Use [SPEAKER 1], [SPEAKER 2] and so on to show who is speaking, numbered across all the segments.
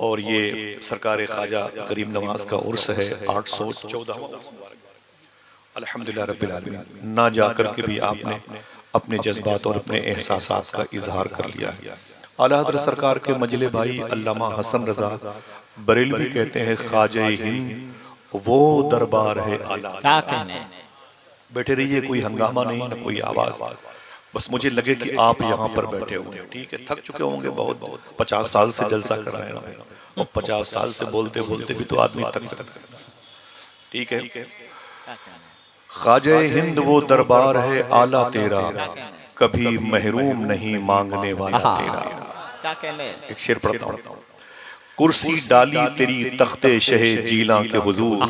[SPEAKER 1] और ये सरकार ख्वाजा गरीब नवाज का उर्स है 814वां उर्स मुबारक। अल्हम्दुलिल्लाह रब्बिल आलमीन। ना जाकर के भी आपने अपने जज्बात और अपने एहसासात का इजहार कर लिया है। आला हज़रत सरकार के मजले भाई अल्लामा हसन रजा बरेलवी कहते हैं ख्वाजा हिंद वो दरबार है आला।
[SPEAKER 2] क्या कहने,
[SPEAKER 1] बैठे रहिए, कोई हंगामा नहीं, ना कोई आवाज, बस मुझे लगे कि आप यहाँ पर बैठे हुए हैं। ठीक है, थक चुके होंगे बहुत, 50 साल से जलसा कर रहे हैं और 50 साल से बोलते बोलते भी तो आदमी थक सकता है। ठीक है, ख्वाजा हिंद वो दरबार है आला तेरा, कभी महरूम नहीं मांगने वाला तेरा।
[SPEAKER 2] क्या कहने।
[SPEAKER 1] एक शेर पढ़ता हूँ। कुर्सी डाली तेरी तख्ते शहे जीला के हुजूर।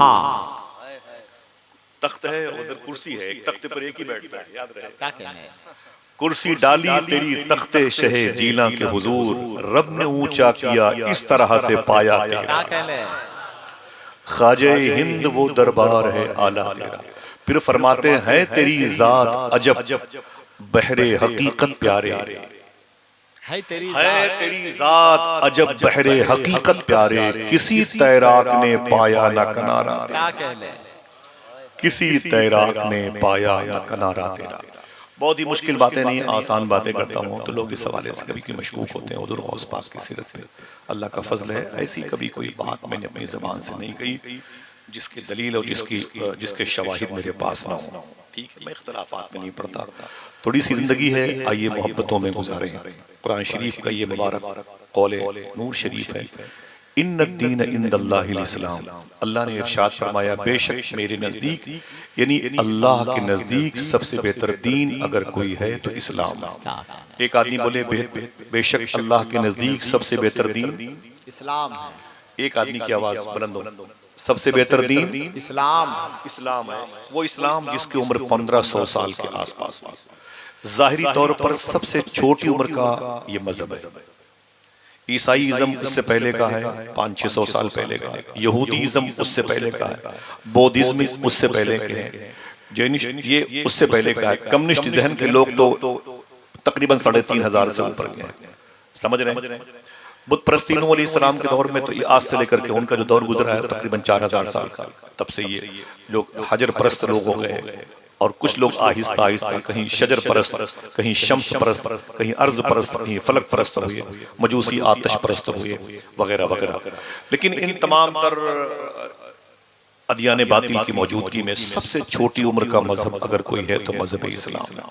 [SPEAKER 1] तख्त है उधर कुर्सी है, एक तख्ते पर एक ही बैठता है, याद रहे।
[SPEAKER 2] क्या कहने।
[SPEAKER 1] कुर्सी डाली तेरी तख्ते शहे जीला के हुजूर, रब ने ऊंचा किया इस तरह से पाया तेरा।
[SPEAKER 2] क्या कहने।
[SPEAKER 1] ख्वाजा हिंद वो दरबार है आला तेरा। फिर फरमाते हैं तेरी जात अजब बहरे हकीकत प्यारे,
[SPEAKER 2] है तेरी
[SPEAKER 1] जात अजब बहरे हकीकत प्यारे, किसी तैराक ने पाया ना किनारा।
[SPEAKER 2] क्या कहने।
[SPEAKER 1] किसी तैराक ने पाया ना किनारा तेरा। बहुत ही मुश्किल बातें नहीं, आसान बातें करता हूँ तो लोग इस हवाले से कभी कभी मशकूक होते हैं हुज़ूर गौस पाक की सीरत पे। अल्लाह का फजल है, ऐसी कभी कोई बात मैंने अपनी ज़बान से नहीं कही जिसकी दलील और जिसके शवाहिद मेरे पास ना हो। ठीक है, मैं इख्तिलाफात में नहीं पढ़ता। थोड़ी सी जिंदगी है, आइए मोहब्बतों में गुजारें। कुरान शरीफ का ये मुबारक कौल नूर शरीफ है, इन्न दीन इंदल्लाहिल इस्लाम। अल्लाह ने इरशाद फरमाया बेशक मेरे नजदीक, यानी अल्लाह के नजदीक सबसे बेहतर दीन अगर कोई है तो इस्लाम। एक आदमी बोले बेशक अल्लाह के नजदीक सबसे बेहतर दीन
[SPEAKER 2] इस्लाम है।
[SPEAKER 1] एक आदमी की आवाज बुलंद हो, सबसे बेहतर दीन
[SPEAKER 2] इस्लाम।
[SPEAKER 1] इस्लाम है। वो इस्लाम जिसकी उम्र 1500 साल के आसपास हुई। जाहिरी तौर पर सबसे छोटी उम्र का ये मजहब है। ईसाईज़म उससे पहले का है, 500-600 साल पहले का है। यहूदीज़म उससे पहले का है। बौद्धिज्म उससे पहले के हैं। जैनिज्म ये उससे पहले का है। कम्युनिस्ट जहन के लोग तो तकरीबन 3500 से ऊपर के हैं। समझ रहे हैं? बुत परस्ती नूह अलैहिस्सलाम के दौर में तो ये आज से लेकर के उनका जो दौर गुजरा है तकरीबन 4000 साल का, तब से ये लोग हजर परस्त लोग हो गए। और कुछ लोग आहिस्ता आहिस्ता कहीं शजर परस्त, कहीं शम्स परस्त, कहीं अर्ज परस्त, कहीं फलक परस्त हुए, मजूसी आतिश परस्त हुए, वगैरह वगैरह। लेकिन इन तमाम तर अदियान बातिल की मौजूदगी में सबसे छोटी उम्र का मजहब अगर कोई है तो मजहब इस्लाम।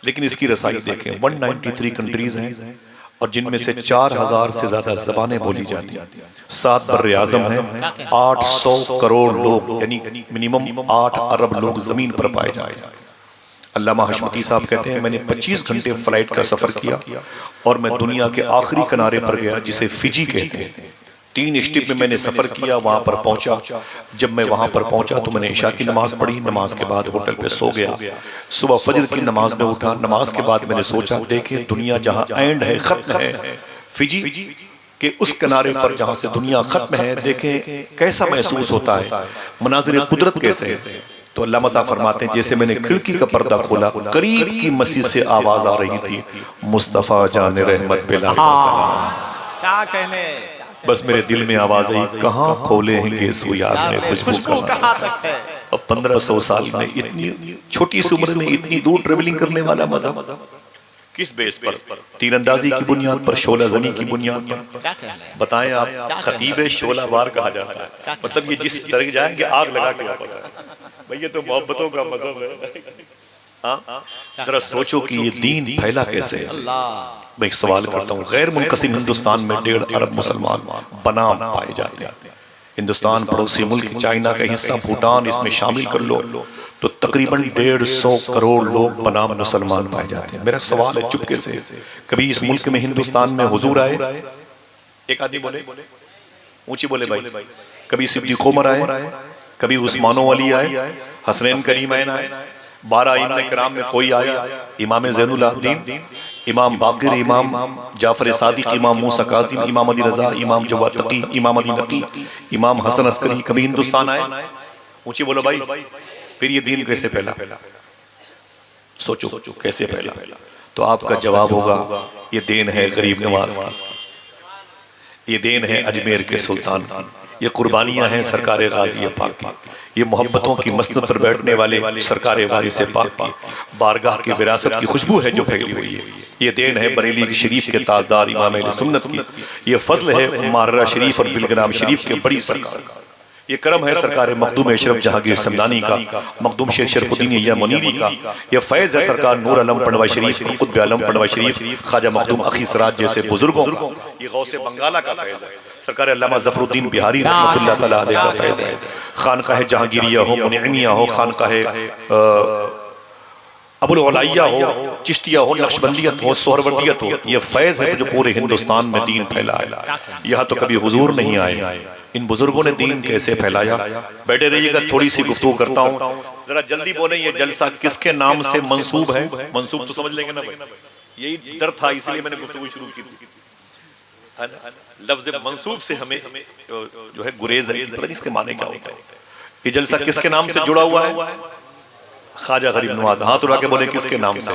[SPEAKER 1] लेकिन इसकी रसाई देखें, 193 कंट्रीज हैं और जिनमें से 4000 से ज्यादा जबानें बोली जाती हैं। 7 बर्रे आज़म हैं, 800 करोड़ लोग यानी मिनिमम 8 अरब लोग जमीन पर पाए जाते हैं। अल्लामा हशमती साहब कहते हैं मैंने 25 घंटे फ्लाइट का सफर किया और मैं दुनिया के आखिरी किनारे पर गया जिसे फिजी कहते हैं। 3 स्टेप में मैंने सफर किया, वहां पर पहुंचा। जब मैं वहां पर पहुंचा तो मैंने इशा की नमाज पढ़ी, नमाज के बाद होटल पे सो गया। सुबह फजर की नमाज में उठा, नमाज के बाद मैंने सोचा देखे दुनिया जहां एंड है, खत्म है, फिजी के उस किनारे पर जहां से दुनिया खत्म है, देखे कैसा महसूस होता है, मनाजिर कुदरत कैसे है। तो अल्लामा साहब फरमाते हैं जैसे मैंने खिड़की का पर्दा खोला, करीब की मस्जिद से आवाज आ रही थी, मुस्तफा जान रहमत पे लाए सलाम।
[SPEAKER 2] क्या कहने।
[SPEAKER 1] बस मेरे दिल में आवाज आई, कहाँ खोले हैं गेसु यार में खुशबू
[SPEAKER 2] कहाँ तक है।
[SPEAKER 1] अब 1500 साल में इतनी छोटी सी उम्र में इतनी दूर ट्रेवलिंग करने वाला मजहब किस बेस पर? तीरंदाजी की बुनियाद पर, शोला जनी की बुनियाद पर। बताएं आप, खतीब शोला वार कहा जाता है, मतलब ये जिस तरह जाएंगे आग लगा के वापस आए। भैया तो मोहब्बतों का मजहब है। हाँ, जरा सोचो कि ये दीन फैला कैसे है। मैं एक सवाल करता हूँ, गैर मुनक़सिम हिंदुस्तान में 1.5 अरब मुसलमान बनाम पाए जाते हैं। हिंदुस्तान पड़ोसी मुल्क चाइना का हिस्सा भूटान इसमें शामिल कर लो तो तकरीबन 150 करोड़ लोग बनाम मुसलमान पाए जाते हैं। मेरा सवाल है चुपके से, कभी इस मुल्क में हिंदुस्तान में हुजूर आए? एक आदमी बोले, ऊंची बोले भाई, कभी सिद्दीक़ उमर आए, कभी उस्मानो अली आए, हसनैन करीमैन आए, 12 इमाम किराम में कोई आया? इमाम ज़ैनुल आबिदीन, इमाम बाक़िर, इमाम जाफर सादिक, इमाम मूसा काज़िम, इमाम अली रज़ा, इमाम जवाद तकी, इमाम अली नकी, इमाम हसन अस्करी कभी हिंदुस्तान आए? ऊंची बोलो भाई। फिर ये दीन कैसे फैला? सोचो कैसे फैला? तो आपका जवाब होगा ये देन है गरीब नवाज की। ये देन है अजमेर के सुल्तान की, ये कुर्बानियां हैं सरकार गाजी पाक की, ये मोहब्बतों की मसनद पर बैठने वाले सरकार वारिस पाक की बारगाह की विरासत की खुशबू है जो फैली हुई है। ये देन है बरेली शरीफ के ताजदार इमाम अहले सुन्नत की, ये फजल है माररा शरीफ और बिलग्राम शरीफ के बड़ी सरकार का, ये करम है सरकार मखदूम अशरफ जहांगीर समदानी का, मखदूम शेख शरफुद्दीन या मुनीरी का, ये फैज़ है सरकार नूर आलम पनवा शरीफ, कुतुब आलम पनवा शरीफ, ख्वाजा मखदूम अखी सराज जैसे बुजुर्गों का, ये गौसे बंगाला का फैज़ है सरकार अल्लामा ज़फरुद्दीन बिहारी रहमतुल्लाह तआला अलैह का फैज़ है। खानकाह जहांगीरिया हो, मुनइमिया हो, खानकाह अबुल उलैया हो, चिश्तिया हो, नक्शबंदियत हो, सोहरवर्दियत हो, ये फैज़ है जो पूरे हिंदुस्तान में दीन फैलाया। यहाँ तो कभी हुजूर नहीं आए, इन बुजुर्गों ने दीन कैसे फैलाया। बैठे रहिएगा, थोड़ी सी गुफ्तगू करता हूँ, जरा जल्दी बोले ये जलसा किसके नाम से मंसूब है। मंसूब तो समझ लेंगे ना भाई, यही डर था इसलिए मैंने गुफ्तगू शुरू की थी, है ना। लफ्ज़ मंसूब से हमें जो है गुरेज है, पता नहीं इसके माने क्या होता है। ये जलसा किसके नाम से जुड़ा हुआ है? ख्वाजा गरीब नवाज। हाथ उठा के बोले किसके नाम से?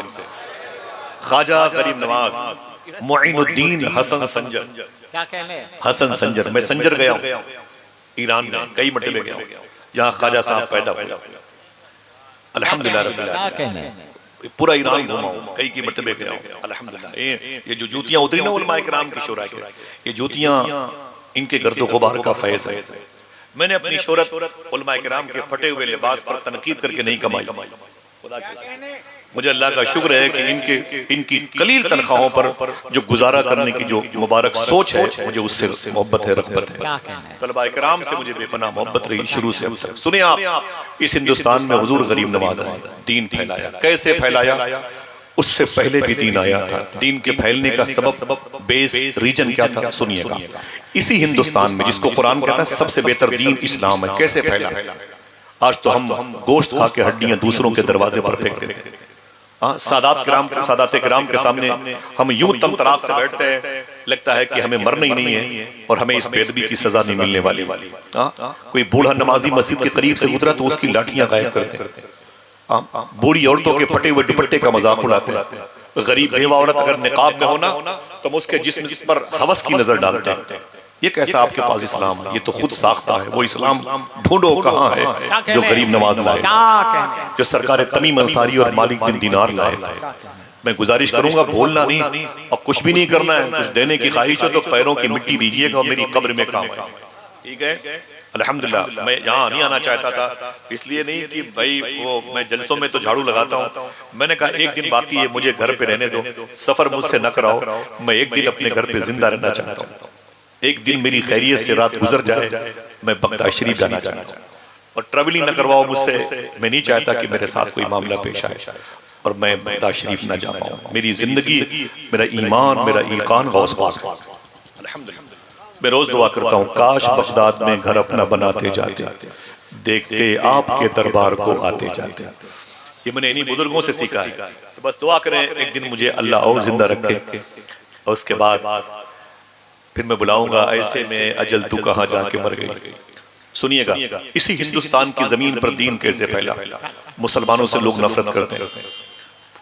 [SPEAKER 1] ख्वाजा गरीब नवाज मुइनुद्दीन हसन संजर।
[SPEAKER 2] क्या कहने?
[SPEAKER 1] हसन संजर। मैं संजर गया हूँ ईरान में, कई मरतबे गया हूँ, जहाँ ख्वाजा साहब पैदा हुए। अल्हम्दुलिल्लाह रब्बिल आलमीन, पूरा ईरान घूमा हूँ, कई की मरतबे गया हूँ अल्हम्दुलिल्लाह। ये जो जूतियाँ उतरी ना उलमाए किराम की शोरा के, ये जूतियाँ इनके गर्दो गुबार का फैज़ है। मैंने अपनी शोहरत उलमाए किराम के फटे हुए लिबास पर तनकीद करके नहीं कमाई। खुदा के मुझे अल्लाह का शुक्र है कि इनकी कलील तनख्वाहों पर जो गुजारा करने की जो मुबारक सोच है, मुझे उससे मोहब्बत है, रग़बत है। तलबाए किराम से मुझे बेपनाह मोहब्बत रही शुरू से अब तक। सुनिए आप, इस हिंदुस्तान में हुजूर गरीब नवाज आए, दीन फैलाया। कैसे फैलाया? उससे पहले भी दीन आया था। दीन के फैलने का सबब, बेस, रीजन क्या था? सुनिएगा। इसी हिंदुस्तान में जिसको कुरान कहता है सबसे बेहतर दीन इस्लाम है, कैसे फैला? आज तो हम गोश्त खा के हड्डियां दूसरों के दरवाजे पर फेंक देते हैं। सादात किराम के सामने हम यूं तमतराब से बैठते हैं, लगता है कि हमें मरना ही नहीं है और हमें इस बेदबी की सजा नहीं मिलने वाली। कोई बूढ़ा नमाजी मस्जिद के करीब से गुजरा तो उसकी लाठियां गायब करते हैं। बूढ़ी औरतों के फटे हुए दुपट्टे का मजाक उड़ाते हैं। गरीब बेवा औरत अगर निकाब में होना तो उसके जिस्म पर हवस की नजर डालते हैं। ये कैसा आपके पास इस्लाम है? ये तो खुद साख्ता है। वो इस्लाम ढूंढो कहाँ है जो गरीब नवाज लाए, जो सरकार तमीम अंसारी और मालिक बिन दिनार लाए थे। मैं गुजारिश करूंगा बोलना नहीं और कुछ भी नहीं करना है। कुछ देने की ख्वाहिश हो तो पैरों की मिट्टी दीजिएगा और मेरी कब्र में काम है, ठीक है। अल्हम्दुलिल्लाह, मैं यहाँ नहीं आना चाहता था, इसलिए नहीं कि भाई वो मैं जलसों में तो झाड़ू लगाता हूँ। मैंने कहा एक दिन बाकी है, मुझे घर पे रहने दो, सफर मुझसे न कराओ। मैं एक दिन अपने घर पे जिंदा रहना चाहता हूँ। एक दिन मेरी खैरियत से रात गुजर जाए, मैं बगदाद शरीफ जाना चाहता हूँ। और ट्रैवलिंग न करवाओ मुझसे। मैं नहीं चाहता कि मेरे साथ कोई मामला पेश आए और मैं बगदाद शरीफ न जा पाऊँ। मेरी जिंदगी, मेरा ईमान, मेरा ईकान गौस पाक है। अल्हम्दुलिल्लाह, मैं रोज दुआ करता हूँ काश बगदाद में घर अपना बनाते जाते, देखते आपके दरबार को आते जाते। ये मैंने इन्हीं बुजुर्गों से सीखा है। तो बस दुआ करें एक दिन मुझे अल्लाह और जिंदा रखे और उसके बाद फिर मैं बुलाऊंगा ऐसे में अजल तू कहाँ जाके मर गई। सुनिएगा, इसी हिंदुस्तान की जमीन पर दीन कैसे फैला। मुसलमानों से लोग नफरत करते हैं,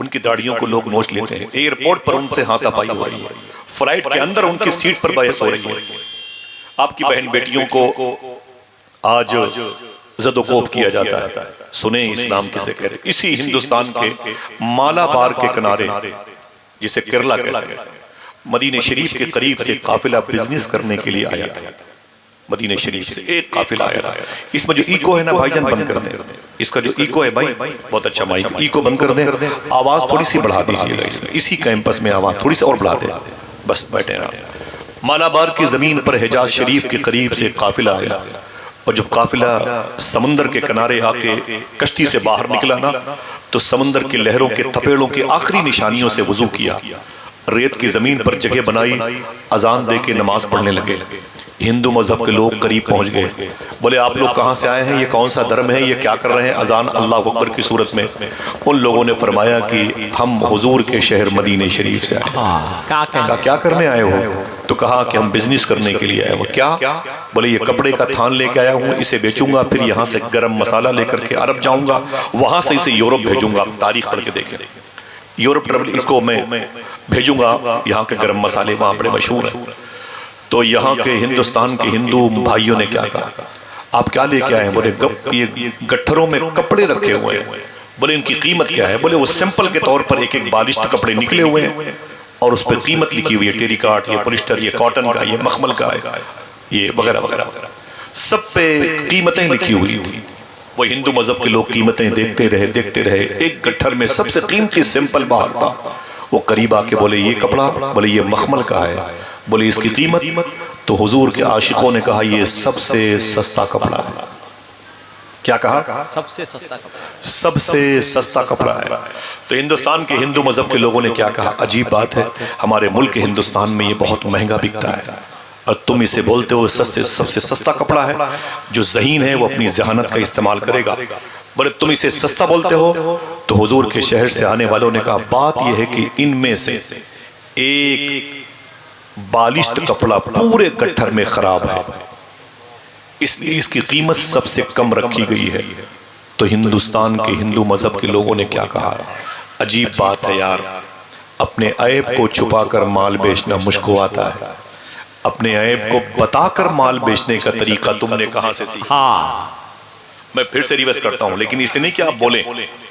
[SPEAKER 1] उनकी दाढ़ियों को लोग नोच लेते हैं, एयरपोर्ट पर उनसे हाथापाई हो रही है, फ्लाइट के अंदर उनकी सीट पर बहस हो रही है। आपकी बहन बेटियों को आज जदोकोब किया जाता है। सुने इस्लाम किसे कहते? इसी हिंदुस्तान के मालाबार के किनारे, जिसे केरला कहते हैं, मदीने शरीफ के करीब से काफिला बिजनेस करने के लिए आया था। मदीने शरीफ से एक काफिला आया था। इसमें जो इको है ना भाईजान बंद कर दें, इसका जो इको है भाई बहुत अच्छा माइक, इको बंद कर दें, आवाज थोड़ी सी बढ़ा दीजिएगा इसमें, इसी कैंपस में आवाज थोड़ी सी और बढ़ा दें, बस बैठे रहा। मालाबार की जमीन पर हिजाज शरीफ के करीब से काफिला आया और जब काफिला समंदर के किनारे आके कश्ती से बाहर निकला ना तो समंदर की लहरों के थपेड़ों के आखिरी निशानियों से वजू किया, रेत की जमीन पर जगह बनाई, अजान दे के नमाज पढ़ने लगे। हिंदू मजहब के लोग करीब पहुंच गए, बोले आप लोग कहाँ से आए हैं, ये कौन सा धर्म है, ये क्या कर रहे हैं अजान अल्लाह अकबर की सूरत में। उन लोगों ने फरमाया कि हम हुजूर के शहर मदीने शरीफ से आए। कहा क्या करने आए हो? तो कहा कि हम बिजनेस करने के लिए आए हो। क्या? बोले ये कपड़े का थान लेके आया हूँ, इसे बेचूंगा, फिर यहाँ से गरम मसाला लेकर के अरब जाऊंगा, वहां से इसे यूरोप भेजूंगा। तारीख पढ़ के देखें, यूरोप ट्रेवल इसको मैं भेजूंगा, यहाँ के गरम मसाले वहां बड़े मशहूर हैं। तो तो यहाँ के हिंदुस्तान के हिंदू भाइयों ने क्या कहा, आप क्या लेके आए? बोले ये गट्ठरों में कपड़े रखे हुए हैं। बोले इनकी कीमत क्या है? बोले वो सिंपल के तौर पर एक एक बालिश्त कपड़े निकले हुए हैं और उस पर कीमत लिखी हुई है, टेरिकॉट, ये पॉलिस्टर, ये कॉटन का, ये मखमल का है, ये वगैरह वगैरह, सब पे कीमतें लिखी हुई थी। वो हिंदू मजहब के लोग कीमतें देखते रहे। एक गट्ठर में सबसे कीमती सिंपल बाहर था। वो करीब आके बोले ये कपड़ा, बोले ये मखमल का है, बोले इसकी कीमत, तो हुजूर के आशिकों ने कहा ये सबसे सस्ता कपड़ा है। क्या कहा?
[SPEAKER 2] सबसे सस्ता कपड़ा,
[SPEAKER 1] सबसे सस्ता कपड़ा है। तो हिंदुस्तान के हिंदू मजहब के लोगों ने क्या कहा, अजीब बात है, हमारे मुल्क हिंदुस्तान में ये बहुत महंगा बिकता है और तुम इसे बोलते हो सबसे सस्ता कपड़ा है। जो ज़हीन है वो अपनी जहानत का इस्तेमाल करेगा। बोले तुम इसे सस्ता बोलते हो? तो हुजूर के शहर से आने वालों ने कहा बात यह है कि इनमें से एक बालिश्त कपड़ा पूरे गट्ठर में खराब है, इसलिए इसकी कीमत सबसे कम रखी गई है। तो हिंदुस्तान के हिंदू मजहब के लोगों ने क्या कहा, अजीब बात है यार, अपने ऐब को छुपाकर माल बेचना मुश्किल आता है, अपने ऐब को बताकर माल बेचने का तरीका तुमने कहां से सीखा?
[SPEAKER 2] हाँ,
[SPEAKER 1] मैं फिर से रिवर्स करता हूं, लेकिन इसलिए नहीं कि आप बोले,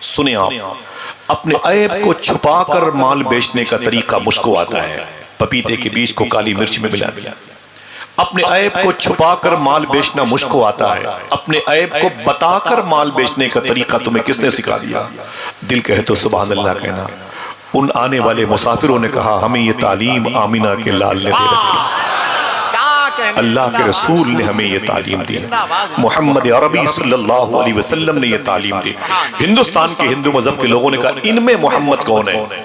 [SPEAKER 1] सुने आप, अपने ऐब को छुपाकर माल बेचने का तरीका मुश्किल आता है। पपीते के बीज को काली मिर्च में मिला दिया। अपने ऐब को छुपाकर माल बेचना मुश्किल आता है, अपने ऐब को बताकर माल बेचने का तरीका तुम्हें किसने सिखा दिया? दिल कहे तो सुभान अल्लाह कहना। उन आने वाले मुसाफिरों ने कहा हमें ये तालीम आमिना के लाल ने दे रखी, अल्लाह के रसूल ने हमें ये तालीम दी, मोहम्मद अरबी सल्लल्लाहु अलैहि वसल्लम ने ये तालीम दी। हिंदुस्तान के हिंदू मजहब के लोगों ने कहा इनमें मोहम्मद कौन है?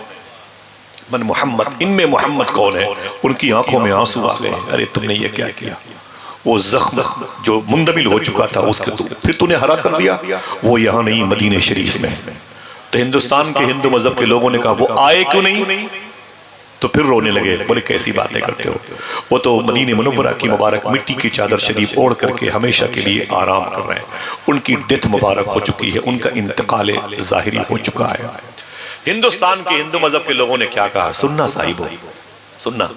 [SPEAKER 1] मन मोहम्मद, इनमें मोहम्मद कौन है? उनकी आंखों में आंसू आ गए, अरे तुमने ये क्या किया? वो जख्म जो मुंदमिल हो चुका था उसके फिर तूने हरा कर दिया, वो यहाँ नहीं मदीने शरीफ में। तो हिंदुस्तान के हिंदू मजहब के लोगों ने कहा वो आए क्यों नहीं? तो फिर रोने लगे, बोले कैसी बातें करते हो, वो तो मदीने मुनव्वरा की मुबारक मिट्टी की चादर शरीफ ओढ़ करके हमेशा के लिए आराम कर रहे हैं, उनकी डेथ मुबारक हो चुकी है, उनका इंतकाल ज़ाहिरी हो चुका है। हिंदुस्तान के हिंदू मजहब के लोगों ने क्या कहा, सुनना साहिबो सुनना,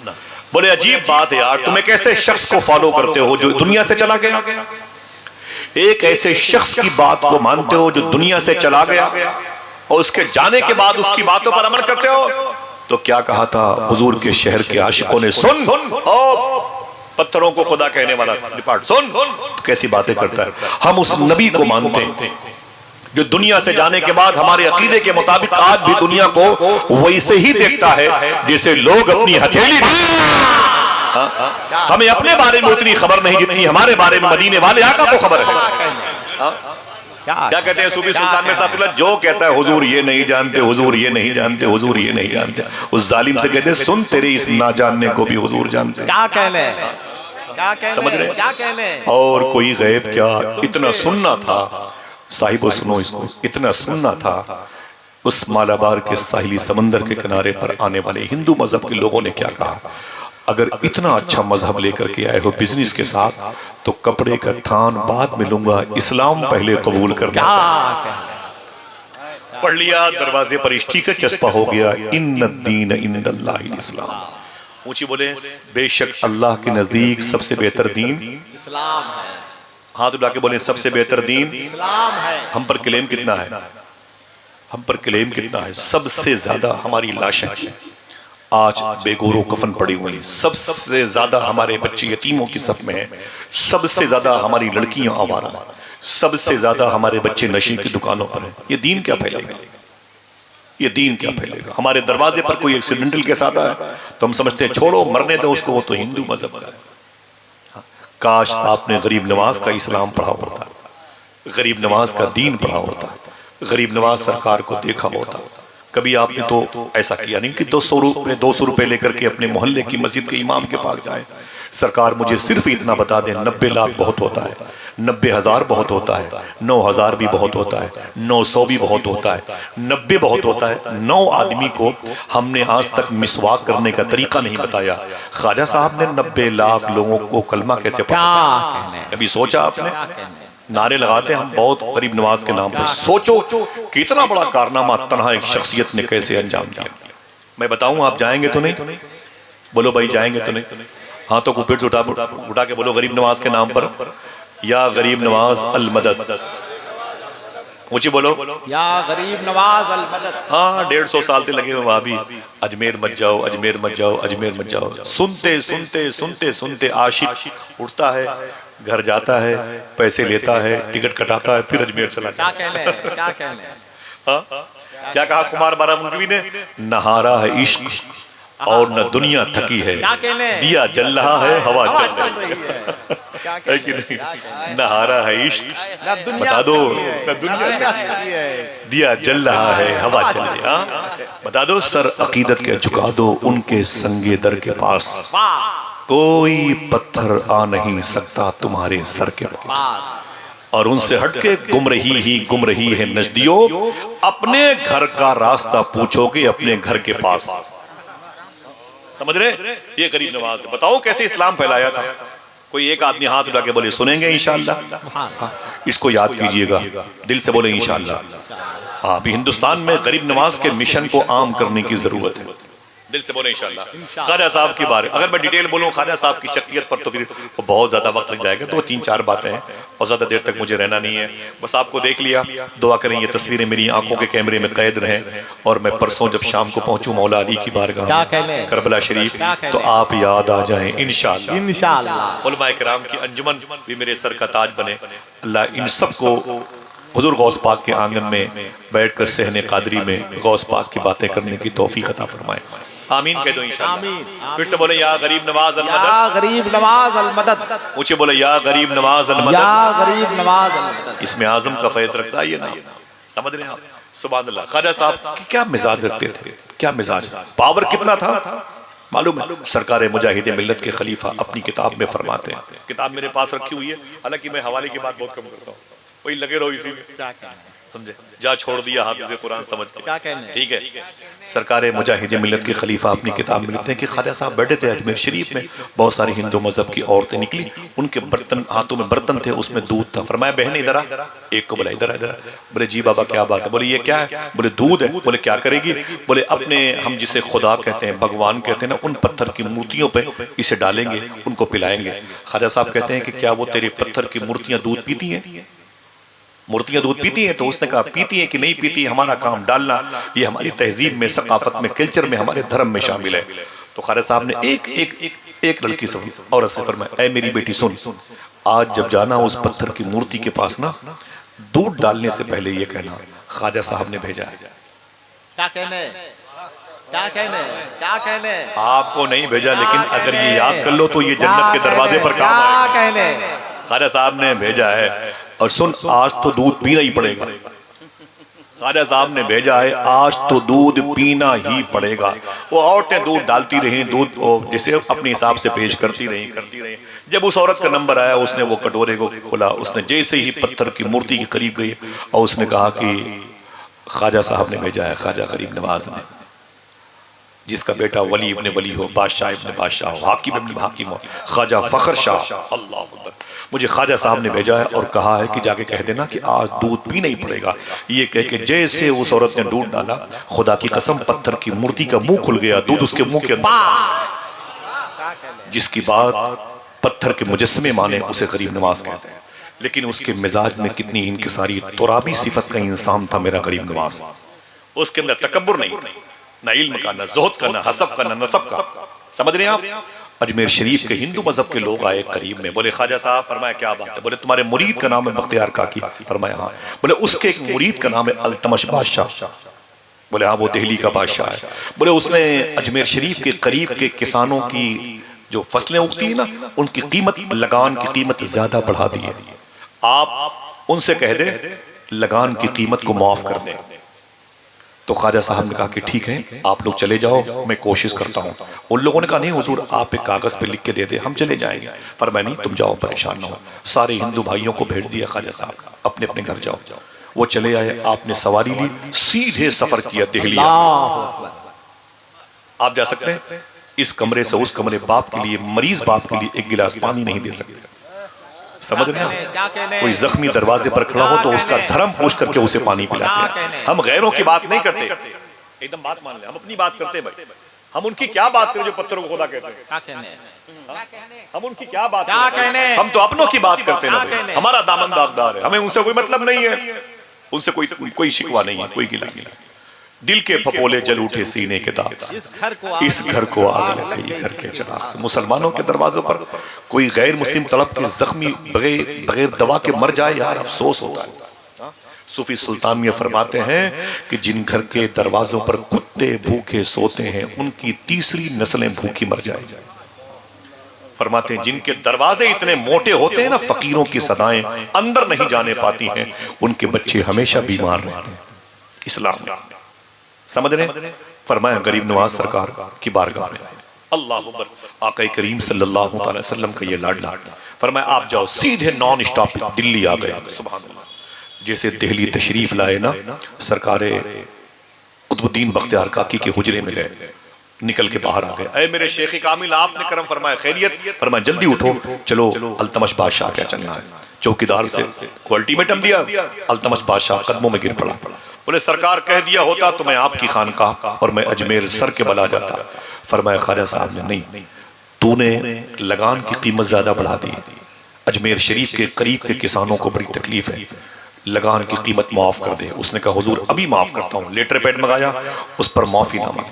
[SPEAKER 1] बोले अजीब बात है यार, तुम एक ऐसे शख्स को फॉलो करते हो जो दुनिया से चला गया, एक ऐसे शख्स की बात को मानते हो जो दुनिया से चला गया और उसके जाने के बाद उसकी बातों पर अमल करते हो। तो क्या कहा था हुजूर के शहर के आशिकों ने, सुन ओ पत्थरों को खुदा कहने वाला डिपार्ट, सुन तो कैसी बातें करता है। हम उस नबी को मानते हैं जो दुनिया से जाने के बाद हमारे अकीदे के मुताबिक आज भी दुनिया को वैसे ही देखता है जैसे लोग अपनी हथेली। हमें अपने बारे में उतनी खबर नहीं जितनी हमारे बारे में मदीने वाले आका को खबर है। क्या कहते हैं सूफी सुल्तान में साहब, जो कहता है हुजूर ये नहीं जानते, हुजूर ये नहीं जानते, हुजूर ये नहीं जानते, उस जालिम से कहते हैं सुन तेरे इस ना जानने को भी हुजूर जानते।
[SPEAKER 2] क्या कहने,
[SPEAKER 1] समझ रहे?
[SPEAKER 2] क्या कहने?
[SPEAKER 1] और कोई गैब क्या, इतना सुनना था साहिबो, सुनो इसको, इतना सुनना था। उस मालाबार के साहिली समंदर के किनारे पर आने वाले हिंदू मजहब के लोगों ने क्या कहा, अगर इतना अच्छा मजहब लेकर के आए हो बिजनेस के साथ, तो कपड़े का थान बाद में लूंगा, इस्लाम पहले कबूल करना। पढ़ लिया, दरवाजे पर इश्की का चस्पा हो गया, इन्नद्दीन इन्दल्लाहिल इस्लाम। ऊंची बोले, बेशक अल्लाह के नजदीक सबसे बेहतर दीन
[SPEAKER 2] इस्लाम है।
[SPEAKER 1] हाथ उठा के बोले सबसे बेहतर दीन
[SPEAKER 2] इस्लाम है।
[SPEAKER 1] हम पर क्लेम कितना है, हम पर क्लेम कितना है? सबसे ज्यादा हमारी लाशें आज बेगोरो कफन पड़ी हुई, सबसे ज्यादा हमारे बच्चे यतीमों की सफ में हैं, सबसे ज्यादा हमारी लड़कियां आवारा, सबसे ज्यादा हमारे बच्चे नशे की दुकानों पर हैं। ये दीन क्या फैलेगा, ये दीन क्या फैलेगा? हमारे दरवाजे पर कोई एक्सीडेंटल के साथ आया तो हम समझते हैं छोड़ो मरने दो उसको, वो तो हिंदू मजहब का है। काश आपने गरीब नवाज का इस्लाम पढ़ा होता, गरीब नवाज का दीन पढ़ा होता, गरीब नवाज सरकार को देखा होता। कभी आपने तो ऐसा किया नहीं कि 200 रुपए लेकर के अपने मोहल्ले की मस्जिद के इमाम के पास जाए, सरकार मुझे सिर्फ इतना बता दें 90 लाख बहुत होता है, 90,000 बहुत होता है, 9,000 भी बहुत होता है, 900 भी बहुत होता है, 90 बहुत होता है। 9 आदमी को हमने आज तक मिसवाक करने का तरीका नहीं बताया। ख्वाजा साहब ने 90 लाख लोगों को कलमा कैसे पढ़ाया, कभी सोचा आपने? नारे लगाते हम बहुत गरीब नवाज के नाम पर, सोचो कितना बड़ा कारनामा तन्हा एक शख्सियत ने कैसे अंजाम दिया। मैं बताऊं, आप जाएंगे तो नहीं? बोलो भाई जाएंगे तो नहीं? हाथों को फिर से उठा के बोलो गरीब नवाज के नाम पर, या गरीब नवाज अल मदद। ऊंची बोलो,
[SPEAKER 2] या गरीब नवाज अल मदद।
[SPEAKER 1] हाँ 150 साल लगे हुए वहां भी, अजमेर मत जाओ, अजमेर मत जाओ, अजमेर मत जाओ। सुनते सुनते सुनते सुनते आशिक उठता है, घर जाता है, पैसे लेता है, टिकट कटाता है, फिर अजमेर चला जाता है।
[SPEAKER 2] क्या कहने, क्या कहने।
[SPEAKER 1] हाँ? क्या कहा कुमार बारामुंगवी ने, नहारा है इश्क और न दुनिया थकी है,
[SPEAKER 2] क्या कहने,
[SPEAKER 1] दिया जल रहा है, हवा चल
[SPEAKER 2] रही है। क्या
[SPEAKER 1] है कि नहीं? नहारा है इश्क, बता दो, न दुनिया दिया जल रहा है, हवा चल रही है। बता दो, सर अकीदत के झुका दो उनके संगे दर के पास, कोई पत्थर आ नहीं सकता तुम्हारे सर के पास। और उनसे हटके गुमरही ही गुमरही है नजदियो, अपने घर का रास्ता पूछोगे अपने घर के पास। समझ रहे? ये गरीब नवाज है। बताओ कैसे इस्लाम फैलाया था। कोई एक आदमी हाथ उठा के बोले सुनेंगे इंशाअल्लाह, इसको याद कीजिएगा, दिल से बोले इंशाअल्लाह। अभी हिंदुस्तान में गरीब नवाज के मिशन को आम करने की जरूरत है, दिल से बोले इंशाअल्लाह। ख्वाजा साहब के बारे अगर मैं डिटेल बोलूं ख्वाजा साहब की शख्सियत पर तो फिर बहुत ज्यादा वक्त लग जाएगा। 2-3-4 बातें हैं और ज्यादा देर तक मुझे रहना नहीं है, बस आपको देख लिया। दुआ करें ये तस्वीरें मेरी आंखों के कैमरे में कैद रहें और मैं परसों जब शाम को पहुंचूं मौला अली की बारगाह करबला शरीफ, तो आप याद आ जाएं इंशाअल्लाह। इंशाअल्लाह उलमाए किराम की अंजुमन भी मेरे सर का ताज बने। अल्लाह इन सबको हुजूर गौस पाक के आंगन में बैठकर सहने कादरी में गौस पाक की बातें करने की तौफीक अता फरमाए। आमीन कह दो इंशाअल्लाह। फिर से बोले या गरीब नवाज अल मदद, या गरीब नवाज अल मदद। ऊंचे बोले या गरीब नवाज अल मदद, या गरीब नवाज अल मदद। इसमें आजम का फैत रखता है ये नाम, समझ रहे हैं आप? सुभान अल्लाह। ख्वाजा साहब क्या मिजाज रखते थे, क्या मिजाज, पावर कितना था मालूम है? सरकार मुजाहिद मिल्लत के खलीफा अपनी किताब में फरमाते हैं, किताब मेरे पास रखी हुई है, हालांकि मैं हवाले की बात बहुत कम करता हूँ, वही लगे रहो इसी में। क्या समझे? जा छोड़ दिया हाफिज़ कुरान समझ के, क्या कहने, ठीक है। सरकार मुजाहिद मिल्लत के खलीफा अपनी किताब में लिखते हैं कि ख्वाजा साहब बैठे थे अजमेर शरीफ में, बहुत सारी हिंदू मजहब की औरतें निकली, उनके बर्तन, हाथों में बर्तन थे, उसमें दूध था। फरमाया बहन इधर आ, एक को बोला इधर आ, इधर आ। बोले जी बाबा क्या बात है? बोले ये क्या है? बोले दूध है। बोले क्या करेगी? बोले अपने, हम जिसे खुदा कहते हैं, भगवान कहते हैं ना, उन पत्थर की मूर्तियों पे इसे डालेंगे, उनको पिलाएंगे। ख्वाजा साहब कहते हैं कि क्या वो तेरे पत्थर की मूर्तियां दूध पीती हैं? मूर्तियां दूध पीती हैं? तो उसने कहा पीती हैं कि नहीं पीती, हमारा काम डालना, ये हमारी तहजीब में, सकाफत में, कल्चर में, हमारे धर्म में शामिल है। तो ख्वाजा साहब ने एक लड़की से, औरत से फरमाया, ऐ मेरी बेटी सुन, आज जब जाना उस पत्थर की मूर्ति के पास ना, दूध डालने से पहले ये कहना ख्वाजा साहब ने भेजा है।
[SPEAKER 2] क्या कहने, क्या कहने, क्या कहने,
[SPEAKER 1] आपको नहीं भेजा, लेकिन अगर ये याद कर लो तो ये जन्नत के दरवाजे पर काम आएगा। कहने ख्वाजा साहब ने भेजा है। और सुन, आज तो दूध पीना ही पड़ेगा। ख्वाजा साहब ने भेजा है, आज तो दूध पीना ही पड़ेगा। वो औरतें दूध डालती रही, दूध जैसे अपने हिसाब से पेश करती रही। जब उस औरत का नंबर आया, उसने वो कटोरे को खोला, उसने जैसे ही पत्थर की मूर्ति के करीब गई और उसने कहा कि ख्वाजा साहब ने भेजा है, ख्वाजा गरीब नवाज ने, जिसका बेटा वली इब्ने वली हो, बादशाह इब्ने बादशाह हो, हाकिम इब्ने हाकिम हो, ख्वाजा फखर शाह, अल्लाह अकबर, मुझे ख्वाजा साहब ने भेजा है और कहा है कि जाके कह देना कि आज दूध पीना ही पड़ेगा। ये कह के जैसे उस औरत ने दूध डाला, खुदा की कसम पत्थर की मूर्ति का मुंह खुल गया, दूध उसके मुंह के अंदर। जिसकी बात पत्थर के मुजस्समे माने उसे गरीब नवाज कहते हैं, लेकिन उसके मिजाज में कितनी इनकिसारी तुराबी सिफत का इंसान था मेरा गरीब नवाज। उसके अंदर तकब्बुर नहीं, ना इल्म का, ना ज़ुहद का, ना हसब का, ना नसब का। समझ रहे हैं आप? अजमेर शरीफ के हिंदू मजहब के लोग आए करीब में, बोले ख्वाजा साहब, फरमाया क्या बात है? बोले तुम्हारे मुरीद का नाम है बख्तियार काकी। फरमाया हाँ। बोले उसके एक मुरीद का नाम है अल्तमश बादशाह। बोले हाँ वो दिल्ली का बादशाह है। बोले उसने अजमेर शरीफ के करीब के किसानों की जो फसलें उगती है ना, उनकी कीमत, लगान की कीमत ज्यादा बढ़ा दी है। आप उनसे कह दे लगान की कीमत को माफ कर दें। तो ख्वाजा साहब ने कहा कि ठीक है आप लोग चले जाओ, मैं कोशिश करता हूँ। उन लोगों ने कहा नहीं हुजूर, आप एक कागज पे लिख के दे दे, हम चले जाएंगे। फरमाया नहीं, तुम जाओ, परेशान ना हो। सारे हिंदू भाइयों को भेज दिया ख्वाजा साहब, अपने अपने घर जाओ। वो चले आए, आपने सवारी ली, सीधे सफर किया दिल्ली। आप जा सकते हैं इस कमरे से उस कमरे, बाप के लिए, मरीज बाप के लिए एक गिलास पानी नहीं दे सकते। समझ रहे हैं? कोई जख्मी दरवाजे पर खड़ा हो तो उसका धर्म पूछ करके उसे पानी पिलाते हैं। हम गैरों की बात नहीं करते, एकदम बात मान ले, हम अपनी बात करते हैं भाई। हम उनकी क्या बात करें जो पत्थरों को खुदा कहते हैं?
[SPEAKER 2] क्या कहने?
[SPEAKER 1] हम उनकी क्या बात
[SPEAKER 2] क्या
[SPEAKER 1] करें?
[SPEAKER 2] कहने?
[SPEAKER 1] हम तो अपनों की बात करते हैं
[SPEAKER 2] क्या
[SPEAKER 1] ना,
[SPEAKER 2] कहने?
[SPEAKER 1] हमारा दामन दागदार है, हमें उनसे कोई मतलब नहीं है, उनसे कोई शिकवा नहीं है, कोई गिला नहीं। दिल के फपोले जल उठे सीने के दाग से, इस घर को आग लग गई घर के चिराग से। मुसलमानों के दरवाजों पर कोई गैर मुस्लिम तड़प के जख्मी बगैर दवा के मर जाए, यार अफसोस होता है। सूफी सुल्तान में फरमाते हैं कि जिन घर के दरवाजों पर कुत्ते भूखे सोते हैं, उनकी तीसरी नस्लें भूखी मर जाए। फरमाते हैं जिनके दरवाजे इतने मोटे होते हैं ना, फकीरों की सदाएं अंदर नहीं जाने पाती हैं, उनके बच्चे हमेशा बीमार रहते हैं। इस्लाम में समझ रहे? फरमाया गरीब नवाज सरकार की बारगाह में आए, अल्लाह अकबर, आका करीम सल्लल्लाहु अलैहि वसल्लम का ये लाडला, फरमाया आप जाओ सीधे नॉन स्टॉप दिल्ली आ गए। सुभान अल्लाह। जैसे दिल्ली तशरीफ लाए ना, सरकारे कुतुबुद्दीन बख्तियार काकी के हुजरे में गए, निकल के बाहर आ गए, अरे मेरे शेख कामिल आपने करम फरमाया, खैरियत? फरमाया जल्दी उठो, चलो अल्तमश बादशाह क्या चलना है। चौकीदार से अल्टीमेटम दिया, अल्तमश बादशाह कदमों में गिर पड़ा, बोले सरकार कह दिया होता तो मैं आपकी खानकाह और मैं अजमेर सर के बला जाता। फरमाया ख्वाजा साहब ने नहीं, तूने लगान की कीमत ज्यादा बढ़ा दी, अजमेर शरीफ के करीब के किसानों को बड़ी तकलीफ है, लगान की कीमत माफ कर दे। उसने कहा हुजूर अभी माफ करता हूँ। लेटर पैड मंगाया, उस पर माफीनामा,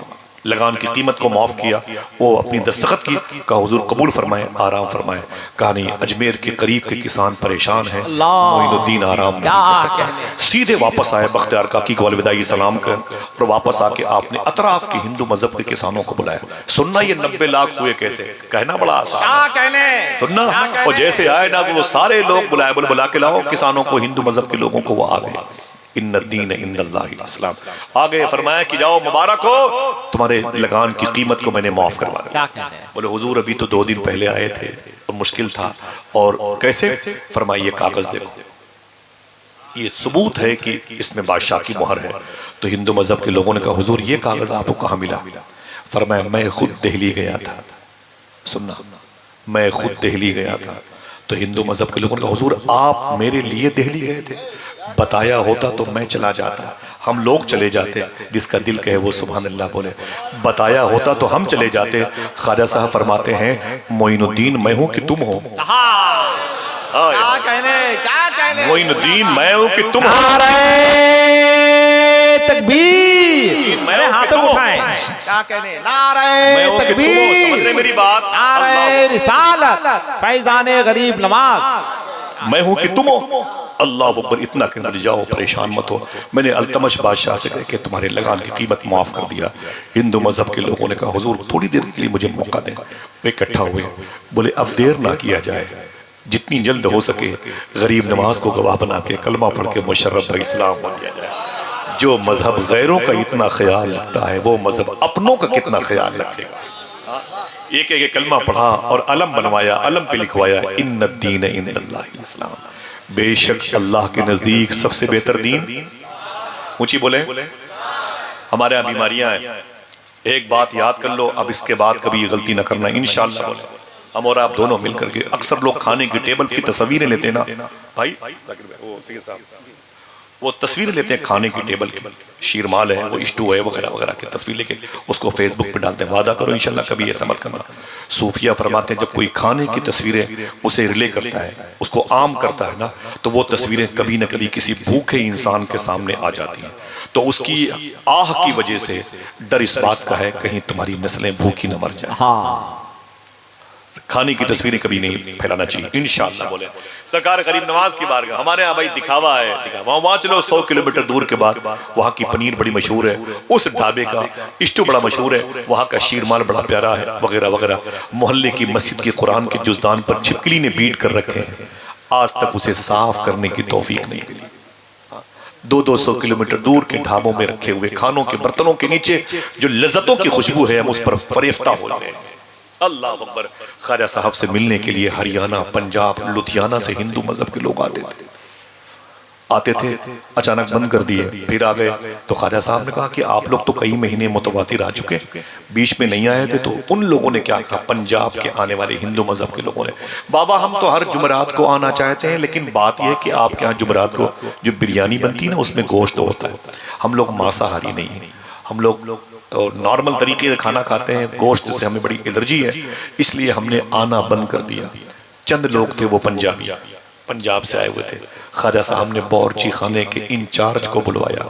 [SPEAKER 1] लगान की कीमत को माफ किया, वो अपनी दस्तखत की, कहा हुजूर कबूल फरमाए, आराम फरमाए। कहा नहीं, अजमेर के करीब के किसान परेशान हैं, मोइनुद्दीन आराम नहीं कर सकता। सीधे वापस आए बख्तियार काकी को अलविदाई सलाम कर, और वापस आके आपने अतराफ के हिंदू मजहब के किसानों को बुलाया। सुनना ये 90 लाख हुए कैसे, कहना बड़ा आसान,
[SPEAKER 2] क्या कहने?
[SPEAKER 1] सुनना। और जैसे आए ना वो सारे लोग बुलाए, बोले बुला के लाओ किसानों को, हिंदू मजहब के लोगों को। वो आ गए, इन्ना दीन इंदल्लाहिल इस्लाम, आ गए। फरमाया कि जाओ मुबारक हो, तुम्हारे लगान की कीमत को मैंने माफ करवा दिया। बोले हुजूर अभी तो 2 दिन पहले आए थे और मुश्किल था, और कैसे? फरमाइए कागज देखो, ये सबूत है कि इसमें बादशाह की मोहर है। तो हिंदू मजहब के लोगों ने कहा हुजूर ये कागज आपको कहाँ मिला? फरमाया मैं खुद दिल्ली गया था। सुनना, मैं खुद दिल्ली गया था। तो हिंदू मजहब के लोगों ने कहा हुजूर आप मेरे लिए दिल्ली गए थे? बताया होता तो मैं चला जाता, हम लोग चले जाते, जिसका दिल कहे वो सुभान अल्लाह बोले। बताया होता तो हम चले जाते। ख्वाजा साहब फरमाते हैं मोइनुद्दीन मैं हूं कि तुम हो?
[SPEAKER 2] क्या कहने? क्या कहने?
[SPEAKER 1] मोइनुद्दीन मैं हूं कि तुम हो?
[SPEAKER 2] तकबीर, मेरे हाथों उठाएं। क्या कहने? नारे तकबीर,
[SPEAKER 1] समझ रहे मेरी बात?
[SPEAKER 2] नारे रिसालत, फैजाने गरीब नवाज,
[SPEAKER 1] मैं हूं कि तुम हो? अल्लाह अकबर, इतना कहना जाओ परेशान मत हो। मैंने अल्तमश बादशाह से कह के तुम्हारे लगान की कीमत माफ कर दिया। हिंदू मजहब के लोगों ने कहा हुजूर थोड़ी देर के लिए मुझे मौका दें। वे इकट्ठा हुए, बोले अब देर ना किया जाए, जितनी जल्द हो सके गरीब नवाज को गवाह बना के कलमा पढ़ के मुशर्रफ इस्लाम बन दिया जाए। जो मजहब गैरों का इतना ख्याल रखता है, वो मजहब अपनों का कितना ख्याल रखेगा। एक एक कलमा पढ़ा और अलम बनवाया, अलम पे लिखवाया इन्ना दीन इंदल्लाहिल इस्लाम, बेशक अल्लाह के नजदीक सबसे बेहतर दीन। ऊंची बोले। हमारे यहाँ बीमारियां हैं, एक बात याद कर लो, अब इसके बाद कभी गलती ना करना इंशाअल्लाह। बोले हम और आप दोनों मिलकर के, अक्सर लोग खाने की टेबल की तस्वीरें लेते हैं ना भाई, वो तस्वीरें लेते हैं खाने की टेबल की, शीरमाल है, वो स्टू है वगैरह वगैरह की तस्वीर लेके उसको फेसबुक पे डालते हैं। वादा करो इंशाल्लाह कभी ऐसा मत करना। सूफिया फरमाते हैं जब कोई खाने की तस्वीरें उसे रिले करता है, उसको आम करता है ना, तो वो तस्वीरें कभी न कभी किसी भूखे इंसान के सामने आ जाती हैं। तो उसकी आह की वजह से डर इस बात का है कहीं तुम्हारी नस्लें भूखी न मर जाए।
[SPEAKER 2] हाँ,
[SPEAKER 1] खाने की तस्वीरें कभी नहीं फैलाना चाहिए इंशाअल्लाह। बोले सरकार गरीब नवाज की बारगाह, हमारे यहाँ भाई दिखावा है, दिखावा। वहां चलो 100 किलोमीटर दूर के बाद वहां की पनीर बड़ी मशहूर है, उस ढाबे का स्टू बड़ा मशहूर है, वहां का शीरमाल बड़ा प्यारा है वगैरह वगैरह। मोहल्ले की मस्जिद के कुरान के जुज़दान पर छिपकली ने बीट कर रखे हैं, आज तक उसे साफ करने की तौफीक नहीं मिली। 200 किलोमीटर दूर के ढाबों में रखे हुए खानों के बर्तनों के नीचे जो लज्जतों की खुशबू है, हम उस पर फरेफ्ता हो रहे हैं। अल्लाह अकबर। ख्वाजा साहब से मिलने के लिए हरियाणा, पंजाब, लुधियाना से हिंदू मजहब के लोग आते थे, अचानक बंद कर दिए, फिर आ गए। तो ख्वाजा साहब ने कहा कि आप लोग तो कई महीने मुतवातिर आ चुके, बीच में नहीं आए थे। तो उन लोगों ने क्या कहा, पंजाब के आने वाले हिंदू मजहब के लोगों ने, बाबा हम तो हर जुमरात को आना चाहते हैं, लेकिन बात यह है कि आपके यहाँ जुमरात को जो बिरयानी बनती है ना, उसमें गोश्त होता है, हम लोग मांसाहारी नहीं है, हम लोग तो नॉर्मल तरीके से खाना खाते हैं, गोश्त से हमें बड़ी एलर्जी है, इसलिए हमने आना बंद कर दिया। चंद लोग थे वो पंजाबी, पंजाब से आए हुए थे। ख्वाजा साहब ने बावर्ची खाने के इंचार्ज को बुलवाया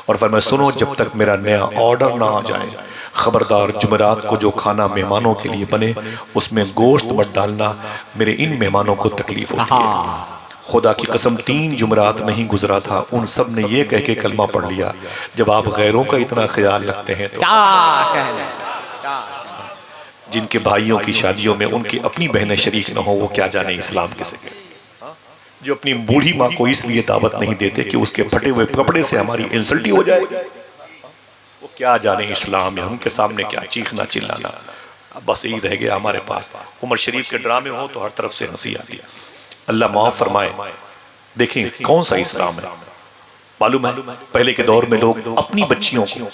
[SPEAKER 1] और फरमाया सुनो, जब तक मेरा नया ऑर्डर ना आ जाए खबरदार जुमेरात को जो खाना मेहमानों के लिए बने उसमें गोश्त मत डालना, मेरे इन मेहमानों को तकलीफ होती है। खुदा की कसम 3 जुमेरात नहीं गुजरा था, उन सब ने ये कह के कलमा पढ़ लिया, जब आप गैरों का इतना ख्याल रखते हैं तो
[SPEAKER 2] क्या कहने,
[SPEAKER 1] जिनके भाइयों की शादियों में उनकी अपनी बहनें शरीक न हो वो क्या जाने इस्लाम किसे कहते। जो अपनी बूढ़ी माँ को इसलिए दावत नहीं देते कि उसके फटे हुए कपड़े से हमारी इंसल्टी हो जाए, वो क्या जाने इस्लाम है, उनके सामने क्या चीखना चिल्लाना। अब बस यही रह गया हमारे पास। उमर शरीफ के ड्रामे हो तो हर तरफ से हंसी आती है। अल्लाह माफ फरमाए। देखें कौन सा इस्लाम है। मालूम है पहले के दौर में लोग अपनी बच्चियों को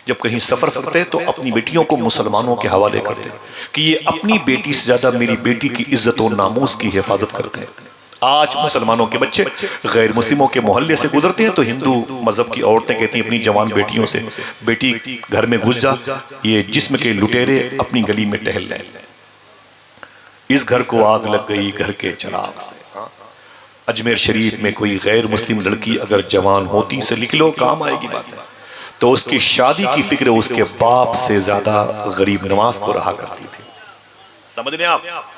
[SPEAKER 1] जब कहीं सफर करते तो अपनी बेटियों को मुसलमानों के हवाले करते कि ये अपनी बेटी से ज्यादा मेरी बेटी की इज्जत और नामूस की हिफाजत करते हैं। आज मुसलमानों के बच्चे गैर मुस्लिमों के मोहल्ले से गुजरते हैं तो हिंदू मजहब की औरतें कहती हैं अपनी जवान बेटियों से, बेटी घर में घुस जा, ये जिस्म के लुटेरे अपनी गली में टहल रहे, इस घर को आग लग गई घर के चिराग से। अजमेर शरीफ में कोई गैर मुस्लिम लड़की अगर जवान होती से लिख लो काम आएगी बात है, तो उसकी शादी की फिक्र उसके बाप से ज्यादा गरीब नवाज को रहा करती थी। समझ रहे आप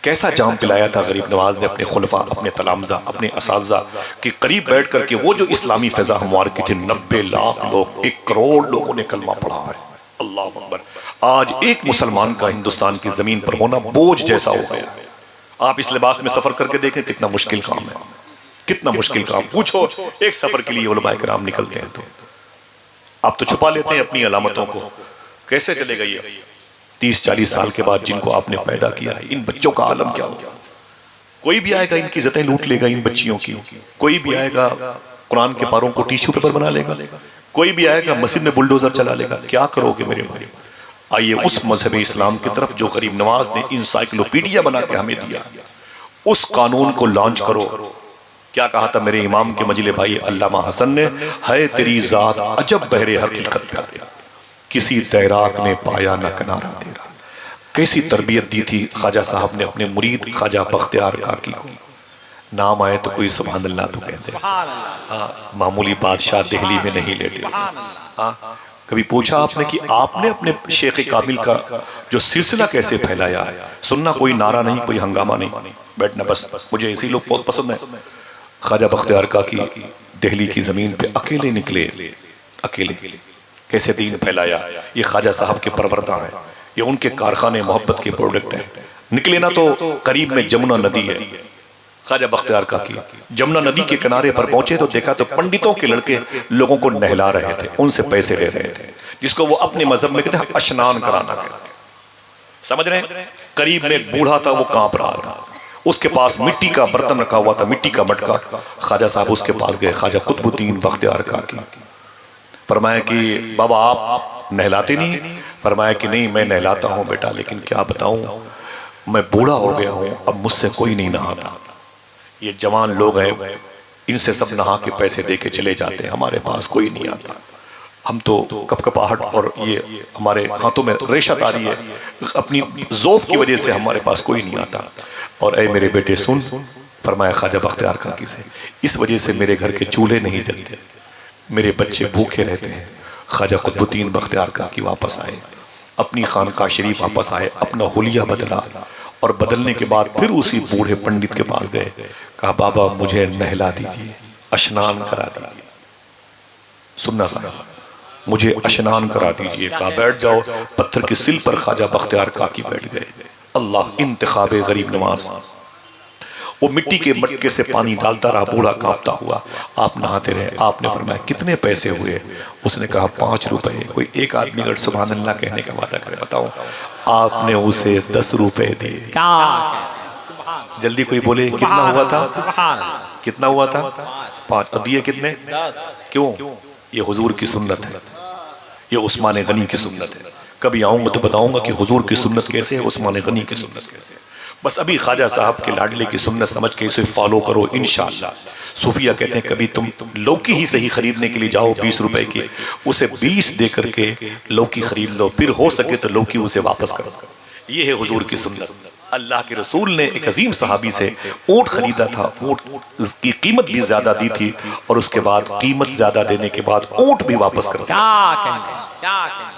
[SPEAKER 1] कैसा जाम पिलाया था गरीब नवाज ने अपने खुलफा, अपने तलामजा, अपने असातिज़ा के करीब बैठ करके। वो जो इस्लामी फैजा हमवार की थी, 90 लाख लोग, 1 करोड़ लोगों ने कलमा पढ़ा है। अल्लाह अकबर। आज एक मुसलमान का हिंदुस्तान की जमीन पर होना बोझ जैसा हो गया। आप इस लिबास में सफर करके देखें कितना मुश्किल काम है, कितना मुश्किल काम। पूछो एक सफर के लिए उलमाए किराम निकलते हैं तो आप तो छुपा लेते हैं अपनी अलामतों को। कैसे चलेगा ये 30-40 साल के बाद जिनको आपने पैदा किया है, इन बच्चों का आलम क्या होगा। कोई भी आएगा इनकी इज्जतें लूट लेगा, इन बच्चियों की। कोई भी आएगा कुरान के पारों को टिश्यू पेपर बना लेगा, कोई भी आएगा मस्जिद में बुलडोजर चला लेगा। क्या करोगे मेरे भाई। आइए उस मजहब इस्लाम की तरफ जो गरीब नवाज ने इंसाइक्लोपीडिया बना के हमें दिया, उस कानून को लॉन्च करो। क्या कहा था मेरे इमाम के मजिले भाई अल्लामा हसन ने, है तेरी जात अजब बहरे हकीकत प्यारे, किसी तैराक ने पाया न किनारा तेरा। कैसी तरबियत दी थी ख्वाजा साहब ने अपने मुरीद ख्वाजा बख्तियार काकी को। नाम आए तो कोई सुभान अल्लाह तो कहते हैं। हाँ, मामूली बादशाह दिल्ली में नहीं लेटे। हाँ, कभी पूछा आपने कि आपने अपने शेख कामिल का जो सिलसिला कैसे फैलाया है। सुनना कोई नारा नहीं, कोई हंगामा नहीं, बैठना बस। मुझे ऐसे लोग बहुत पसंद है। ख्वाजा बख्तियार काकी दिल्ली की जमीन पे अकेले निकले, अकेले कैसे दीन फैलाया। ये ख्वाजा साहब के परवरदा है, ये उनके कारखाने मोहब्बत के प्रोडक्ट हैं। निकले ना तो करीब में जमुना नदी है। ख्वाजा बख्तियार काकी जमुना नदी के किनारे पर पहुंचे तो देखा तो पंडितों के लड़के लोगों को नहला रहे थे, उनसे पैसे ले रहे थे, जिसको वो अपने मजहब में कहते हैं स्नान कराना कहते हैं। समझ रहे हैं। करीब में एक बूढ़ा था, वो कांप रहा था, उसके पास मिट्टी का बर्तन रखा हुआ था, मिट्टी का मटका। ख्वाजा साहब उसके पास गए, ख्वाजा कुतुबुद्दीन बख्तियार काकी। फरमाया कि बाबा आप नहलाते नहीं। फरमाया कि नहीं मैं नहलाता हूँ बेटा, लेकिन क्या बताऊँ मैं बूढ़ा हो गया हूँ, अब मुझसे कोई नहीं नहाता। ये जवान लोग हैं, इनसे सब नहा के पैसे दे के चले जाते हैं, हमारे पास कोई नहीं आता। हम तो कपकपाहट और ये हमारे हाथों में रेशा तारी है, अपनी ज़ौफ़ की वजह से हमारे पास कोई नहीं आता। और ऐ मेरे बेटे सुन, फरमाया ख्वाजा बख्तियार काकी से, इस वजह से मेरे घर के चूल्हे नहीं जलते, मेरे बच्चे भूखे रहते हैं। ख्वाजा कुतुबुद्दीन बख्तियार काकी वापस आए, अपनी खानकाह शरीफ वापस आए, अपना हुलिया बदला और बदलने के बाद फिर उसी बूढ़े पंडित के पास गए। कहा बाबा मुझे नहला दीजिए, स्नान करा दीजिए। सुनना साहब, मुझे स्नान करा दीजिए। कहा बैठ जाओ। पत्थर की सिल पर ख्वाजा बख्तियार काकी बैठ गए। अल्लाह इंतखाबे गरीब नवाज। वो मिट्टी के मटके से पानी डालता रहा, बूढ़ा कांपता हुआ। आप नहाते रहे। आपने फरमाया कितने पैसे हुए। उसने कहा 5 रुपए। कोई एक आदमी अगर सुभान अल्लाह कहने का वादा करे, बताओ आपने उसे 10 रुपए दिए। जल्दी कोई बोले कितना हुआ था, कितना हुआ था? 5। और दिए कितने? 10। क्यों? ये हुजूर की सुन्नत है, ये उस्मान गनी की सुन्नत है। कभी आऊंगा तो बताऊंगा कि हुजूर की सुन्नत कैसे है, उस्मान गनी की सुन्नत कैसे है। बस अभी ख्वाजा साहब के लाडले की सुन्नत समझ के इसे फॉलो करो इंशाअल्लाह। सूफिया कहते हैं कभी तुम लौकी ही सही खरीदने के लिए जाओ 20 रुपए की, उसे 20 दे करके लौकी खरीद लो, फिर हो सके तो लौकी उसे वापस करो। ये है हुजूर की सुन्नत। अल्लाह के रसूल ने एक अजीम सहाबी से ऊंट खरीदा था, ऊंट की कीमत भी ज्यादा दी थी और उसके बाद कीमत ज्यादा देने के बाद ऊंट भी वापस कर दिया।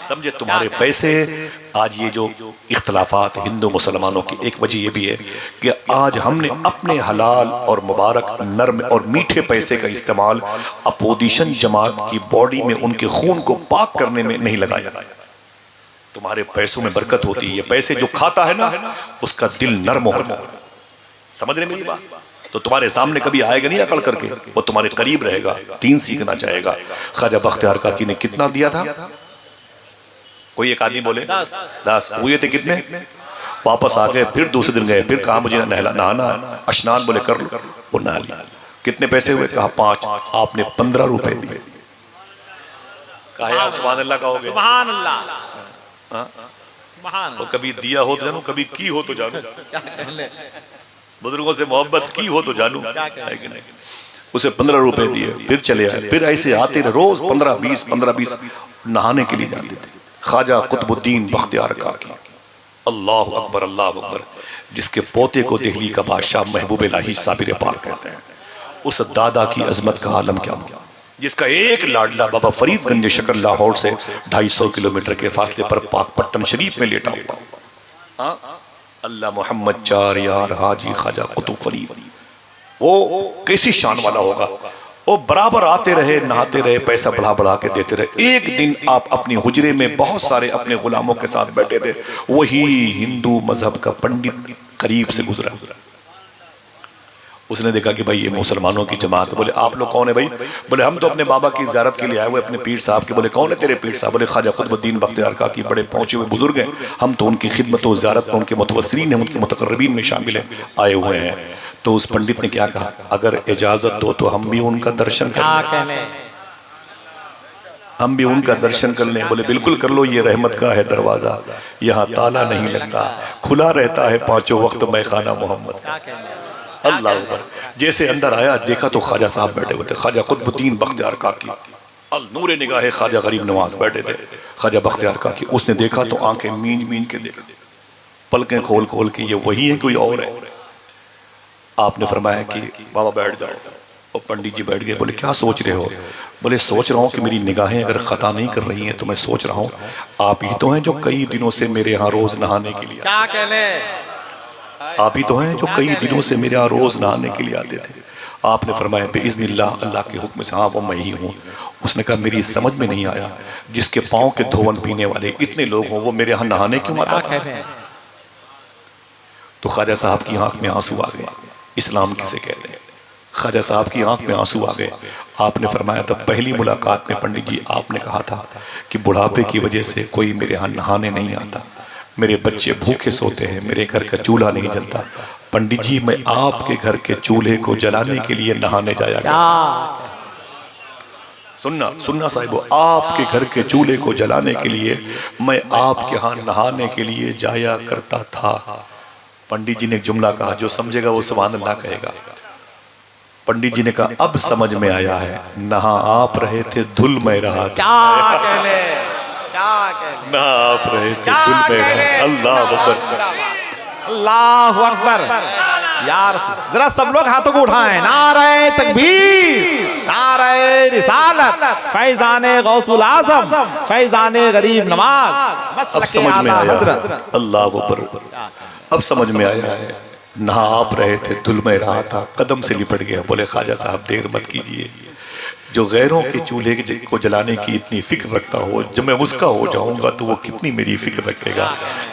[SPEAKER 1] समझे तुम्हारे पैसे। आज ये जो इख्तलाफात हिंदू मुसलमानों की एक वजह ये भी है कि आज हमने अपने हलाल और मुबारक नर्म और मीठे पैसे का इस्तेमाल अपोजिशन जमात की बॉडी में उनके खून को पाक करने में नहीं लगाया। तुम्हारे पैसों में बरकत होती है। ये पैसे जो खाता है ना उसका दिल नर्म होगा। समझ रहे मेरी बात? तो तुम्हारे सामने कभी आएगा नहीं अकड़ करके, वो तुम्हारे करीब रहेगा, दीन सीखना चाहेगा। ख्वाजा बख्तियार काकी ने कितना दिया था? कोई एक आदमी बोले 10 हुए थे। कितने? वापस आ गए, फिर दूसरे दिन गए, फिर कहा मुझे नहाना स्नान, बोले कर लो, वो नहा लिया। कितने पैसे हुए? कहा 5। आपने 15 रुपए दिए। कहा आप सुभान अल्लाह कहोगे? सुभान अल्लाह। वो कभी दिया हो तो जानू, कभी की हो तो जानू। बुजुर्गों से मोहब्बत की हो तो जानू, है कि नहीं? उसे 15 रुपए दिए, फिर चले आए, फिर ऐसे आते रहे, रोज 15-20 नहाने के लिए जाते थे। ख्वाजा कुतुबुद्दीन बख्तियार काकी, अल्लाह अकबर अल्लाह अकबर, जिसके पोते को दिल्ली का बादशाह महबूब इलाही साबिर पाक कहते हैं। उस दादा की अजमत का आलम क्या हो, जिसका एक लाडला बाबा फरीदगंज शकर लाहौर से 250 किलोमीटर के फासले पर पाकपट्टन शरीफ में लेटा हुआ। अल्लाह मोहम्मद 4 यार हाजी ख्वाजा कुतुब फरीद, वो कैसी शान वाला होगा। वो बराबर आते रहे, नहाते रहे, पैसा बढ़ा बढ़ा के देते रहे। एक दिन आप अपनी हुजरे में बहुत सारे अपने गुलामों के साथ बैठे थे, वही हिंदू मजहब का पंडित करीब से गुजरा। उसने देखा कि भाई ये मुसलमानों की जमात। बोले आप लोग कौन है भाई? बोले हम तो अपने बाबा की ज़ियारत के लिए आए हुए, अपने पीर साहब के। बोले कौन है तेरे पीर साहब? बोले ख्वाजा कुतुबुद्दीन बख्तियार काकी, बड़े पहुंचे हुए बुजुर्ग हैं, हम तो उनकी खिदमत और ज़ियारत में उनके मुतवस्सिरीन हैं, उनके मुतक़र्रबीन में शामिल हैं, आए हुए हैं। तो उस पंडित ने क्या कहा? अगर इजाजत दो तो हम भी उनका दर्शन कर लें, हम भी उनका दर्शन कर लें। बोले बिल्कुल कर लो, ये रहमत का है दरवाजा, यहाँ ताला नहीं लगता, खुला रहता है 5 वक्त मैं खाना मोहम्मद का। अल्लाह अकबर। जैसे अंदर आया, देखा तो ख्वाजा साहब बैठे हुए थे, ख्वाजा कुतुबुद्दीन बख्तियार काकी, अल नूरे निगाहे ख्वाजा गरीब नवाज बैठे थे। ख्वाजा बख्तियार काकी उसने देखा तो आंखें मीन मीन के देखा, पलकें खोल खोल के, ये वही है कोई और है? आपने फरमाया कि बाबा बैठ जाओ। और पंडित जी बैठ गए। बोले क्या सोच रहे हो? बोले सोच रहा हूँ कि मेरी निगाहें अगर खता नहीं कर रही हैं तो मैं सोच रहा हूँ आप ही तो हैं जो कई दिनों से मेरे यहाँ रोज नहाने के लिए, क्या कहने, आप ही तो हैं जो कई दिनों से मेरे यहाँ रोज नहाने के लिए आते थे। आपने फरमाया बिइज़्निल्लाह, अल्लाह के हुक्म से, हाँ वो मैं ही हूँ। उसने कहा मेरी समझ में नहीं आया, जिसके पाँव के धोवन पीने वाले इतने लोग हों, वो मेरे यहाँ नहाने क्यों आता था? तो ख्वाजा साहब की आंख में आंसू आ गए। इस्लाम किसे कहते हैं? ख्वाजा साहब की आंख में आंसू आ गए। आपने फरमाया तब पहली मुलाकात में पंडित जी आपने कहा था कि बुढ़ापे की वजह से कोई मेरे यहाँ नहाने नहीं आता, मेरे बच्चे भूखे सोते हैं, मेरे घर का चूल्हा नहीं जलता। पंडित जी मैं आपके घर के चूल्हे को जलाने के लिए नहाने जाया करता। सुनना सुनना साहिबो, आपके घर के चूल्हे को जलाने के लिए मैं आपके यहाँ नहाने के लिए जाया करता था। पंडित जी ने एक जुमला कहा, जो समझेगा वो सुभान अल्लाह कहेगा। पंडित जी ने कहा अब समझ में आया है, नहा आप रहे थे धुल में रहा था। क्या कहले, क्या कहले, नहा आप रहे थे धुल में रहा। अल्लाह अकबर,
[SPEAKER 2] अल्लाह अकबर। यार जरा सब लोग हाथों को उठाएं, नारे तकबीर, नारे रिसालत, फैजाने गौसुल आजम, फैजाने गरीब नवाज।
[SPEAKER 1] अब समझ में आया, अल्लाह अकबर, अब समझ में आया है। नहा आप रहे थे धुल में रहा था, कदम से लिपट गया। बोले ख्वाजा साहब देर मत कीजिए, जो गैरों के चूल्हे को जलाने की इतनी फिक्र रखता हो, जब मैं उसका हो जाऊंगा तो वो कितनी मेरी फिक्र रखेगा।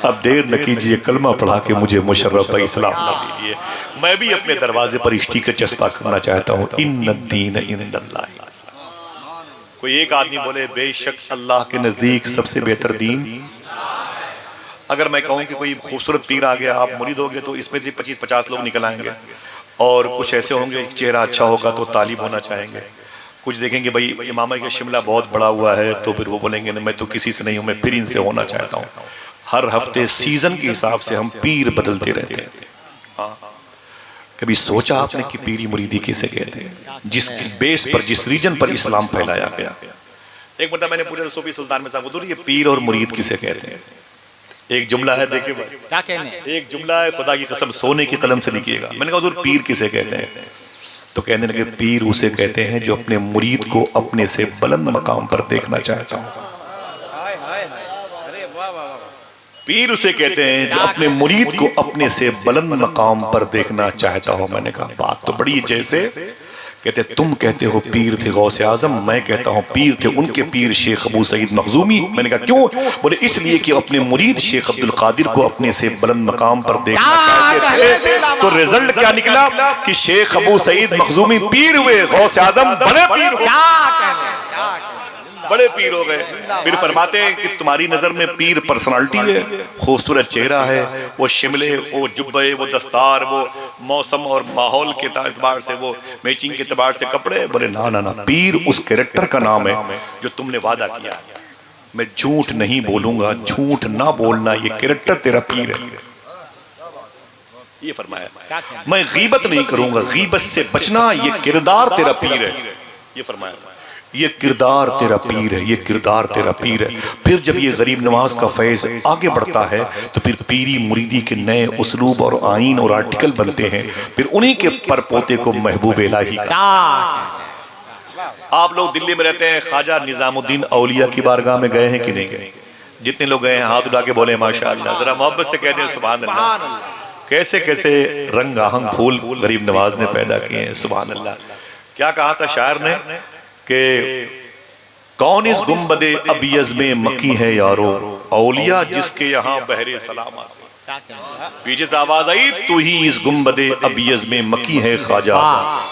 [SPEAKER 1] अब देर न कीजिए, कलमा पढ़ा के मुझे मुशर्रफ इस्लाम ला दीजिए। मैं भी अपने दरवाजे पर स्टीकर चस्पा करना चाहता हूँ, इन्नद्दीन इनदल्लाह। कोई एक आदमी बोले बेशक अल्लाह के नजदीक सबसे बेहतर दीन। अगर मैं कहूँ कि कोई खूबसूरत पीर आ गया, आप मुरीद होंगे, तो इसमें से 25-50 लोग निकल आएंगे। और कुछ ऐसे होंगे चेहरा अच्छा होगा तो तालिब होना चाहेंगे। कुछ देखेंगे भाई इमामा का शिमला बहुत बड़ा हुआ है, तो फिर वो बोलेंगे मैं तो किसी से नहीं हूँ, मैं फिर इनसे होना चाहता हूँ। हर हफ्ते सीजन के हिसाब से हम पीर बदलते रहते हैं। कभी सोचा आपने कि पीरी मुरीदी किसे कहते हैं? जिस बेस पर, जिस रीजन पर इस्लाम फैलाया गया। एक मतलब मैंने पूरे सूफी सुल्तान में साहब, ये पीर और मुरीद किसे कहते हैं? एक जुमला है, देखिए
[SPEAKER 2] क्या कहने,
[SPEAKER 1] एक जुमला है, खुदा की कसम सोने की कलम से लिखिएगा। मैंने कहा हुजूर पीर किसे कहते हैं? तो कहने लगे पीर उसे कहते हैं जो अपने मुरीद को अपने से बुलंद मकाम पर देखना चाहता हूं। पीर उसे कहते हैं जो अपने मुरीद को अपने से बुलंद मकाम पर देखना चाहता हो। मैंने कहा बात तो बड़ी, जैसे कहते तुम कहते हो पीर थे गौसे आजम, मैं कहता हूं पीर थे उनके पीर शेख अबू सईद मखजूमी। मैंने कहा क्यों? बोले इसलिए कि अपने मुरीद शेख अब्दुल कादिर को अपने से बुलंद मकाम पर देखना चाहते थे। तो रिजल्ट क्या निकला कि शेख अबू सईद मखजूमी पीर हुए, गौसे आजम बड़े पीर हो, बड़े पीर हो गए। फिर फरमाते हैं कि तुम्हारी नजर में पीर पर्सनालिटी है, खूबसूरत चेहरा है, वो शिमले, वो जुब्बे, वो दस्तार, वो मौसम और माहौल के एतबार से, वो मैचिंग के एतबार से कपड़े। बोले ना ना ना, पीर उस कैरेक्टर का नाम है जो तुमने वादा किया। मैं झूठ नहीं बोलूंगा, झूठ ना बोलना, ये कैरेक्टर तेरा पीर है, ये फरमाया। मैं गीबत नहीं करूंगा, गीबत से बचना, ये किरदार तेरा पीर है, ये फरमाया। ये किरदार तेरा पीर है, ये किरदार तेरा पीर है। फिर जब ये गरीब नवाज का फैज आगे बढ़ता है तो फिर पीरी मुरीदी के नए उसलूब और आइन और आर्टिकल बनते हैं। फिर उन्हीं के परपोते को महबूब इलाही। आप लोग दिल्ली में रहते हैं, ख्वाजा निजामुद्दीन औलिया की बारगाह में गए हैं कि नहीं गए? जितने लोग गए हैं हाथ उठा के बोले माशाअल्लाह, जरा मोहब्बत से कहते हैं सुभान अल्लाह। कैसे कैसे रंग आहंग फूल गरीब नवाज ने पैदा किए हैं, सुभान अल्लाह। क्या कहा था शायर ने कि कौन इस गुम्बदे अबियज में मकी है यारो, औलिया जिसके यहाँ बहरे सलाम आते। पीछे से आवाज आई, तू ही इस गुम्बदे अबियज में मकी है ख्वाजा,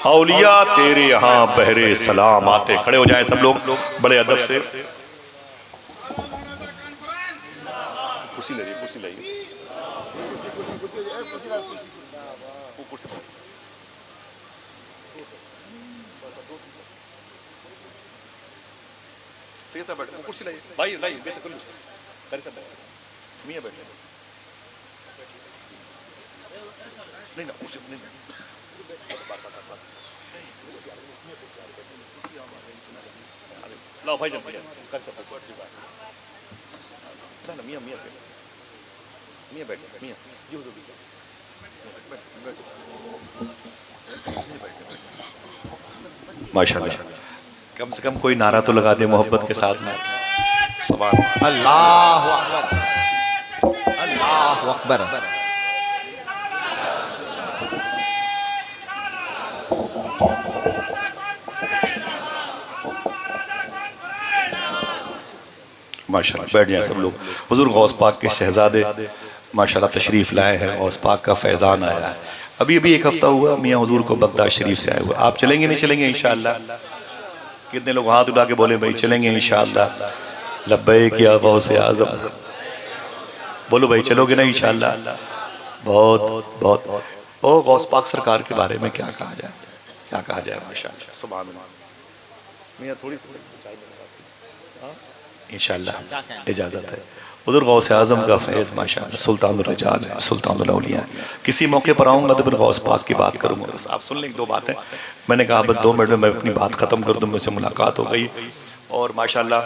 [SPEAKER 1] औलिया तेरे यहाँ बहरे सलाम आते। खड़े हो जाए सब लोग बड़े अदब से। कुर्सी लगी, कुर्सी लगी। कुर्सी लाइए भाई, लाइए बैठ कर लो, कर सकते हैं मियां बैठ नहीं ना, कुर्सी नहीं लाओ भाई, जब कर सकते ना ना, मियां मियां बैठ, मियां बैठ, मियां जी हुजूर माशाल्लाह। कम से कम कोई नारा तो लगा दे मोहब्बत के साथ में। सुभान
[SPEAKER 2] अल्लाह अकबर, अल्लाह अकबर।
[SPEAKER 1] माशाल्लाह, बैठ जाए सब लोग। हुजूर गौस पाक के शहजादे माशाल्लाह तशरीफ लाए हैं, गौस पाक का फैजान आया है। अभी अभी एक हफ्ता हुआ मियाँ हुजूर को बगदाद शरीफ से आए हुए। आप चलेंगे नहीं चलेंगे इंशाअल्लाह? कितने लोग हाथ उठा के बोले भाई चलेंगे इंशाअल्लाह? लब्बैक या गौसे आज़म, बोलो भाई चलोगे ना इंशाअल्लाह? बहुत बहुत। ओ गौस पाक सरकार के बारे में क्या कहा जाए, क्या कहा जाए? माशाअल्लाह, सुभान अल्लाह। मियां थोड़ी इंशाअल्लाह इजाजत है। उधर गौसे आज़म का फैज़ माशाअल्लाह सुल्तानुर रिजाल है, सुल्तानुल औलिया है। किसी मौके पर आऊँगा तो फिर गौस पाक की बात करूँगा। बस आप सुन लें दो बातें। मैंने कहा बस 2 मिनट में मैं अपनी बात ख़त्म कर दूँ। मुझसे मुलाकात हो गई और माशाअल्लाह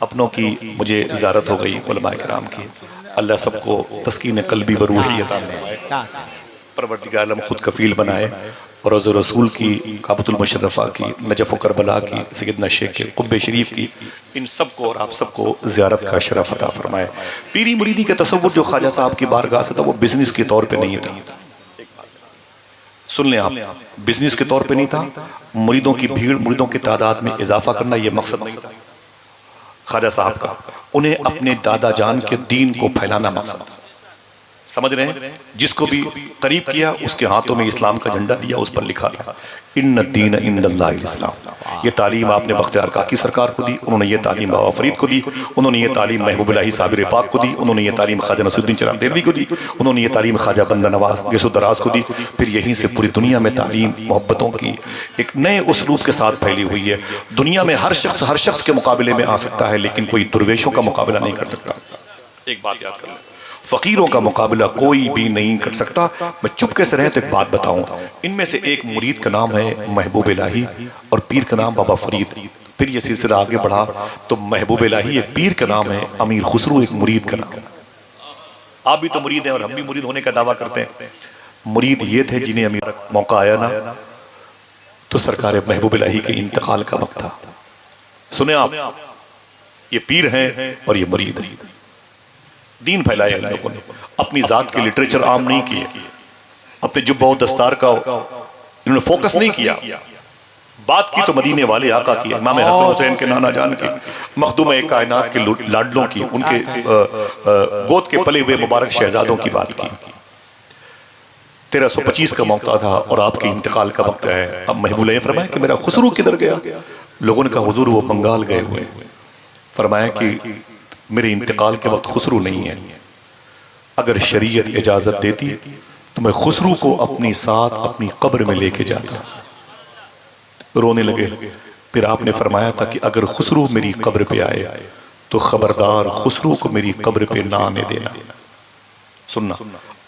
[SPEAKER 1] अपनों की मुझे ज़ियारत हो गई, उलमाए किराम की। अल्लाह सबको तस्कीन क़ल्बी व रूही अता फरमाए, परवरदिगार आलम खुद कफ़ील बनाए और रोज़ रसूल की, काबतुल मुशर्रफा की, नजफ़ करबला की, सैयदना शेख के कुब्बे शरीफ की, इन सबको और आप सबको ज़ियारत का शरफ अता फरमाए। पीरी मुरीदी का तसव्वुर जो ख्वाजा साहब की बारगाह से था वो बिजनेस के तौर पे नहीं था। सुन लें आप, बिजनेस के तौर पे नहीं था। मुरीदों की भीड़, मुरीदों की तादाद में इजाफा करना ये मकसद नहीं था ख्वाजा साहब का। उन्हें अपने दादा जान के दीन को फैलाना मकसद। समझ रहे हैं? जिसको भी करीब किया उसके हाथों में इस्लाम का झंडा दिया, उस पर लिखा था इन्न दीन इंदल्लाहिल इस्लाम। ये तालीम आपने बख्तियार काकी सरकार को दी, उन्होंने ये तालीम बाबा फरीद को दी, उन्होंने ये तालीम महबूब इलाही साबिर पाक को दी, उन्होंने ये तालीम ख्वाजा नसरुद्दीन चिराग देलवी को दी, उन्होंने ये तालीम ख्वाजा बंदा नवाज गैसुद्दराज को दी। फिर यहीं से पूरी दुनिया में तालीम मोहब्बतों की एक नए उसलूब के साथ फैली हुई है। दुनिया में हर शख्स के मुकाबले में आ सकता है, लेकिन कोई दुर्वेशों का मुकाबला नहीं कर सकता। एक बात याद कर लें, फकीरों का मुकाबला कोई भी नहीं कर सकता। मैं चुपके से रहे तो एक बात बताऊं, इनमें से एक मुरीद का नाम है महबूब इलाही और पीर का नाम बाबा फरीद। फिर ये सिलसिला आगे बढ़ा तो महबूब इलाही एक पीर का नाम है, अमीर खुसरू एक मुरीद का नाम है। आप भी तो मुरीद हैं और हम भी मुरीद होने का दावा करते हैं। मुरीद ये थे जिन्हें अमीर मौका आया ना तो सरकार महबूब इलाही के इंतकाल का वक्त था। सुने आप, ये पीर हैं और ये मुरीद हैं। दीन फैलाया इन लोगों ने, अपनी जात के लिटरेचर आम नहीं किए, अपने जुब्बा और दस्तार का इन्होंने फोकस नहीं किया। बात की तो मदीने वाले आका की, इमाम हसन हुसैन के नाना जान की, मखदूम एक कायनात के लाडलों की, उनके गोद के पले हुए मुबारक शहजादों की बात की। 1325 का मौका था और आपके इंतकाल का वक्त है। अब महबूब ने फरमाया कि मेरा खुसरू किधर गया? लोगों ने कहा हुजूर वो बंगाल गए हुए। फरमाया कि मेरे इंतकाल के वक्त खुसरू नहीं है, अगर शरीयत इजाजत देती तो मैं खुसरू को अपनी साथ अपनी कब्र में लेके जाता। रोने लगे। फिर आपने फरमाया था कि अगर खुसरू मेरी कब्र पे आए तो खबरदार खुसरू को मेरी कब्र पे ना आने देना। सुनना,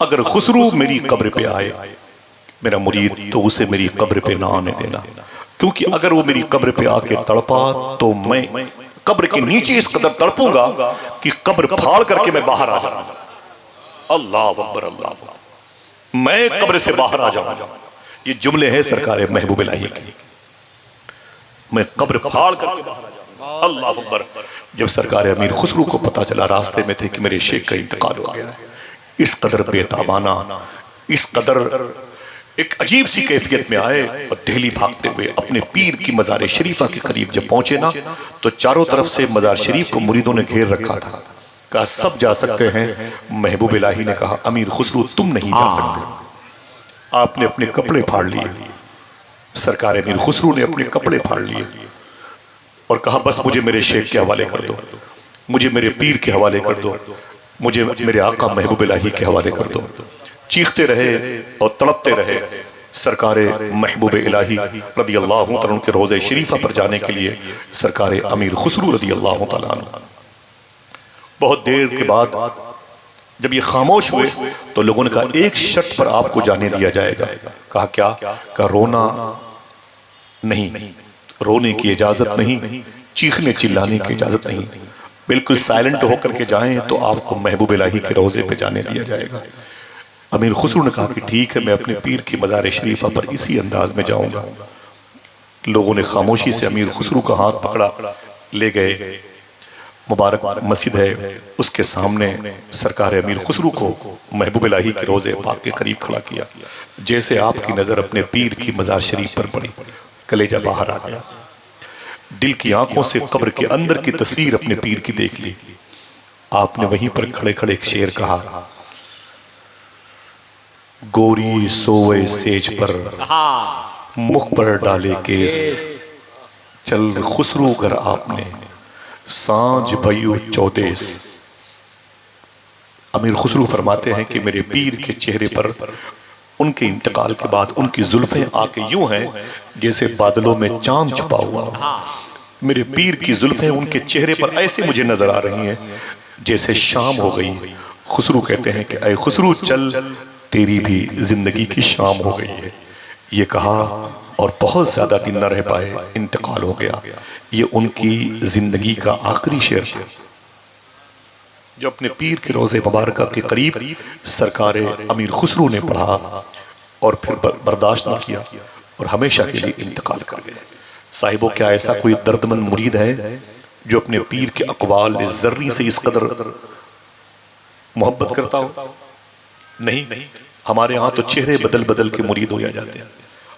[SPEAKER 1] अगर खुसरू मेरी कब्र पे आए मेरा मुरीद तो उसे मेरी कब्र पे ना आने देना, क्योंकि अगर वो मेरी कब्र पे आके तड़पा तो मैं कब्र के नीचे इस कदर तड़पूंगा कि कब्र फाड़ करके मैं बाहर आ जाऊंगा। अल्लाह अकबर, अल्लाह अकबर, मैं कब्र से बाहर आ जाऊंगा। ये जुमले हैं सरकार महबूब इलाही के, मैं कब्र फाड़ करके बाहर आ जाऊंगा। अल्लाह अकबर। जब सरकार अमीर खुसरू को पता चला रास्ते में थे कि मेरे शेख का इंतकाल हो गया है, इस कदर बेताबाना, इस कदर एक अजीब सी कैफियत में आए और दिल्ली भागते हुए अपने पीर की मज़ार शरीफा के करीब जब पहुंचे ना तो चारों तरफ से मज़ार शरीफ को मुरीदों ने घेर रखा था। कहा सब जा सकते हैं। महबूब इलाही ने कहा अमीर खुसरू तुम नहीं जा सकते। आपने अपने कपड़े फाड़ लिए। सरकार अमीर खुसरू ने अपने कपड़े फाड़ लिए और कहा बस मुझे मेरे शेख के हवाले कर दो, मुझे मेरे पीर के हवाले कर दो, मुझे मेरे आका महबूब इलाही के हवाले कर दो। चीखते रहे और तड़पते रहे। सरकार महबूब इलाही रदी अल्लाह तआला अन्हु के रोज़े शरीफा पर जाने के लिए सरकार अमीर खुसरू रदी अल्लाह तआला अन्हु बहुत देर के बाद जब ये खामोश हुए तो लोगों ने कहा एक शर्त पर आपको जाने दिया जाएगा। कहा क्या? कहा रोना नहीं, रोने की इजाजत नहीं, चीखने चिल्लाने की इजाजत नहीं, बिल्कुल साइलेंट होकर के जाएं तो आपको महबूब इलाही के रोज़े पे जाने दिया जाएगा। अमीर खुसरू ने कहा कि ठीक है, मैं अपने पीर की मज़ार शरीफा पर इसी अंदाज में जाऊंगा। लोगों ने खामोशी से अमीर खुसरू का हाथ पकड़ा, ले गए। मुबारक मस्जिद है, उसके सामने सरकार अमीर खुसरू को महबूब इलाही के रोज़े पाक के करीब खड़ा किया। जैसे आपकी नज़र अपने पीर की मज़ार शरीफ पर पड़ी, कलेजा बाहर आ गया। दिल की आंखों से कब्र के अंदर की तस्वीर अपने पीर की देख ली। आपने वहीं पर खड़े खड़े एक शेर कहा, गोरी सोवे सेज पर मुख पर डाले केस, चल खुसरू कर आपने सांझ भयू चौदेस। अमीर खुसरू फरमाते हैं कि मेरे पीर के चेहरे पर उनके इंतकाल के बाद उनकी जुल्फें आके यूं हैं जैसे बादलों में चांद छुपा हुआ। मेरे पीर की जुल्फें उनके चेहरे पर ऐसे मुझे नजर आ रही हैं जैसे शाम हो गई। खुसरू कहते हैं कि ऐ खुसरू चल, तेरी भी जिंदगी की शाम हो गई है। ये कहा और बहुत ज्यादा दिन न रह पाए, इंतकाल हो गया। ये उनकी जिंदगी का आखिरी शेर था जो अपने पीर के रोज़े मुबारक के करीब सरकार अमीर खुसरू ने पढ़ा और फिर बर्दाश्त न किया और हमेशा के लिए इंतकाल कर गए। साहिबों, क्या ऐसा कोई दर्दमंद मुरीद है जो अपने पीर के अक़वाल ज़र्री से इस कदर मोहब्बत करता हो? नहीं। हमारे यहाँ तो चेहरे बदल बदल के मुरीद हो जाते हैं।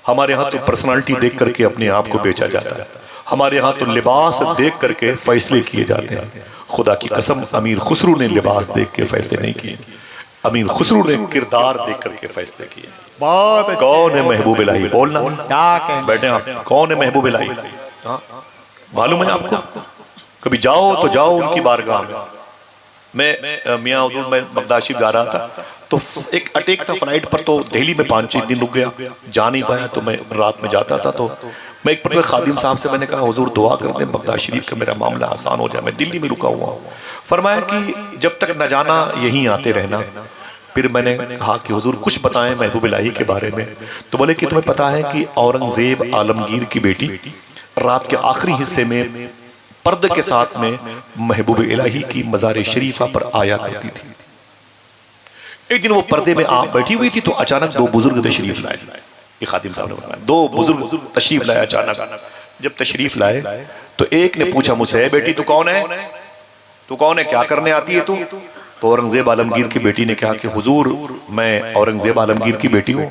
[SPEAKER 1] हमारे यहाँ तो पर्सनालिटी देख करके अपने आप को बेचा जाता है। हमारे यहाँ तो लिबास देख करके फैसले किए जाते हैं। खुदा की कसम, अमीर खुसरू ने लिबास देख के फैसले नहीं किए, अमीर खुसरू ने किरदार देख करके फैसले किए।
[SPEAKER 2] बहुत
[SPEAKER 1] कौन है महबूब इलाही? बोलना बैठे आप, कौन है महबूब इलाही? मालूम है आपको? कभी जाओ तो जाओ उनकी बारगाह में। मैं मियाँ उदूर में बगदाद शरीफ जा रहा था तो एक अटैक था फ्लाइट पर, तो दिल्ली में 5-6 दिन रुक गया, जा नहीं पाया। तो मैं रात में जाता था तो मैं एक खादिम साहब से मैंने कहा हुजूर दुआ कर दें बगदाद शरीफ का मेरा मामला आसान हो जाए, मैं दिल्ली में रुका हुआ हूँ। फरमाया कि जब तक न जाना यहीं आते रहना। फिर मैंने कहा कि हुजूर कुछ बताएं महबूब इलाही के बारे में। तो बोले कि तुम्हें पता है कि औरंगजेब आलमगीर की बेटी रात के आखिरी हिस्से में पर्दे के साथ में महबूब इलाही की मज़ार शरीफा पर आया करती थी। एक दिन वो पर्दे में आप बैठी हुई थी तो अचानक दो बुजुर्ग तशरीफ लाए। ये खादिम साहब ने बताया, दो बुजुर्ग तशरीफ लाए अचानक। जब तशरीफ लाए तो एक ने पूछा मुझसे, बेटी तू कौन है, तू कौन है, क्या करने आती है तू? तो औरंगजेब आलमगीर की बेटी ने कहा कि हुजूर मैं औरंगजेब आलमगीर की बेटी हूँ,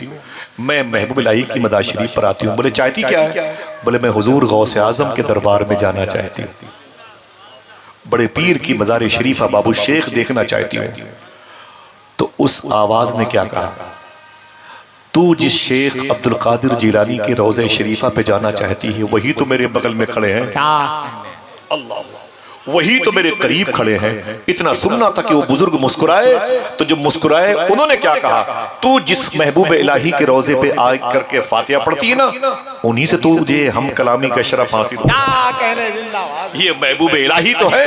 [SPEAKER 1] मैं महबूब इलाही की मज़ार शरीफ पर आती हूँ। बोले चाहती क्या है? बोले मैं हुजूर गौसे आजम के दरबार में जाना चाहती हूँ, बड़े पीर की मज़ार शरीफा बाबू शेख देखना चाहती हूँ। तो उस आवाज ने क्या कहा, तू जिस शेख अब्दुल कादिर जिलानी के रोज़े शरीफा पे जाना चाहती है वही तो मेरे बगल में खड़े हैं। अल्लाह, वही तो मेरे करीब खड़े हैं। इतना सुनना था कि वो बुजुर्ग मुस्कुराए। तो जब मुस्कुराए उन्होंने क्या कहा, तू जिस महबूब इलाही के रोजे पे आ करके फातिहा पढ़ती है ना, उन्हीं से तुझे हम कलामी का शरफ हासिल हो। ये महबूब इलाही तो है।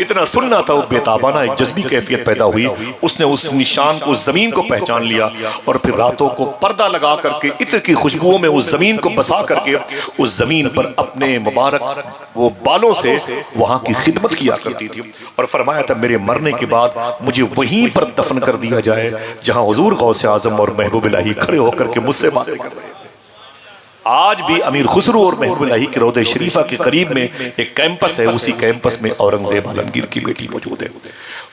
[SPEAKER 1] इतना सुनना था, वो बेताबाना एक जज्बी कैफियत पैदा हुई। उसने उस निशान को, उस जमीन को पहचान लिया और फिर रातों को पर्दा लगा करके इत्र की खुशबुओं में उस जमीन को बसा करके उस जमीन पर अपने मुबारक वो बालों से वहां की खिदमत किया करती थी। और फरमाया था मेरे मरने के बाद मुझे वहीं पर दफन कर दिया जाए जहां हुजूर गौसे आजम और महबूब इलाही खड़े होकर के मुझसे बातें कर रहे थे। आज भी अमीर खुसरो और महबूब इलाही के रोज़े शरीफा के करीब में एक कैंपस है, उसी कैंपस में औरंगजेब आलमगीर की बेटी मौजूद है।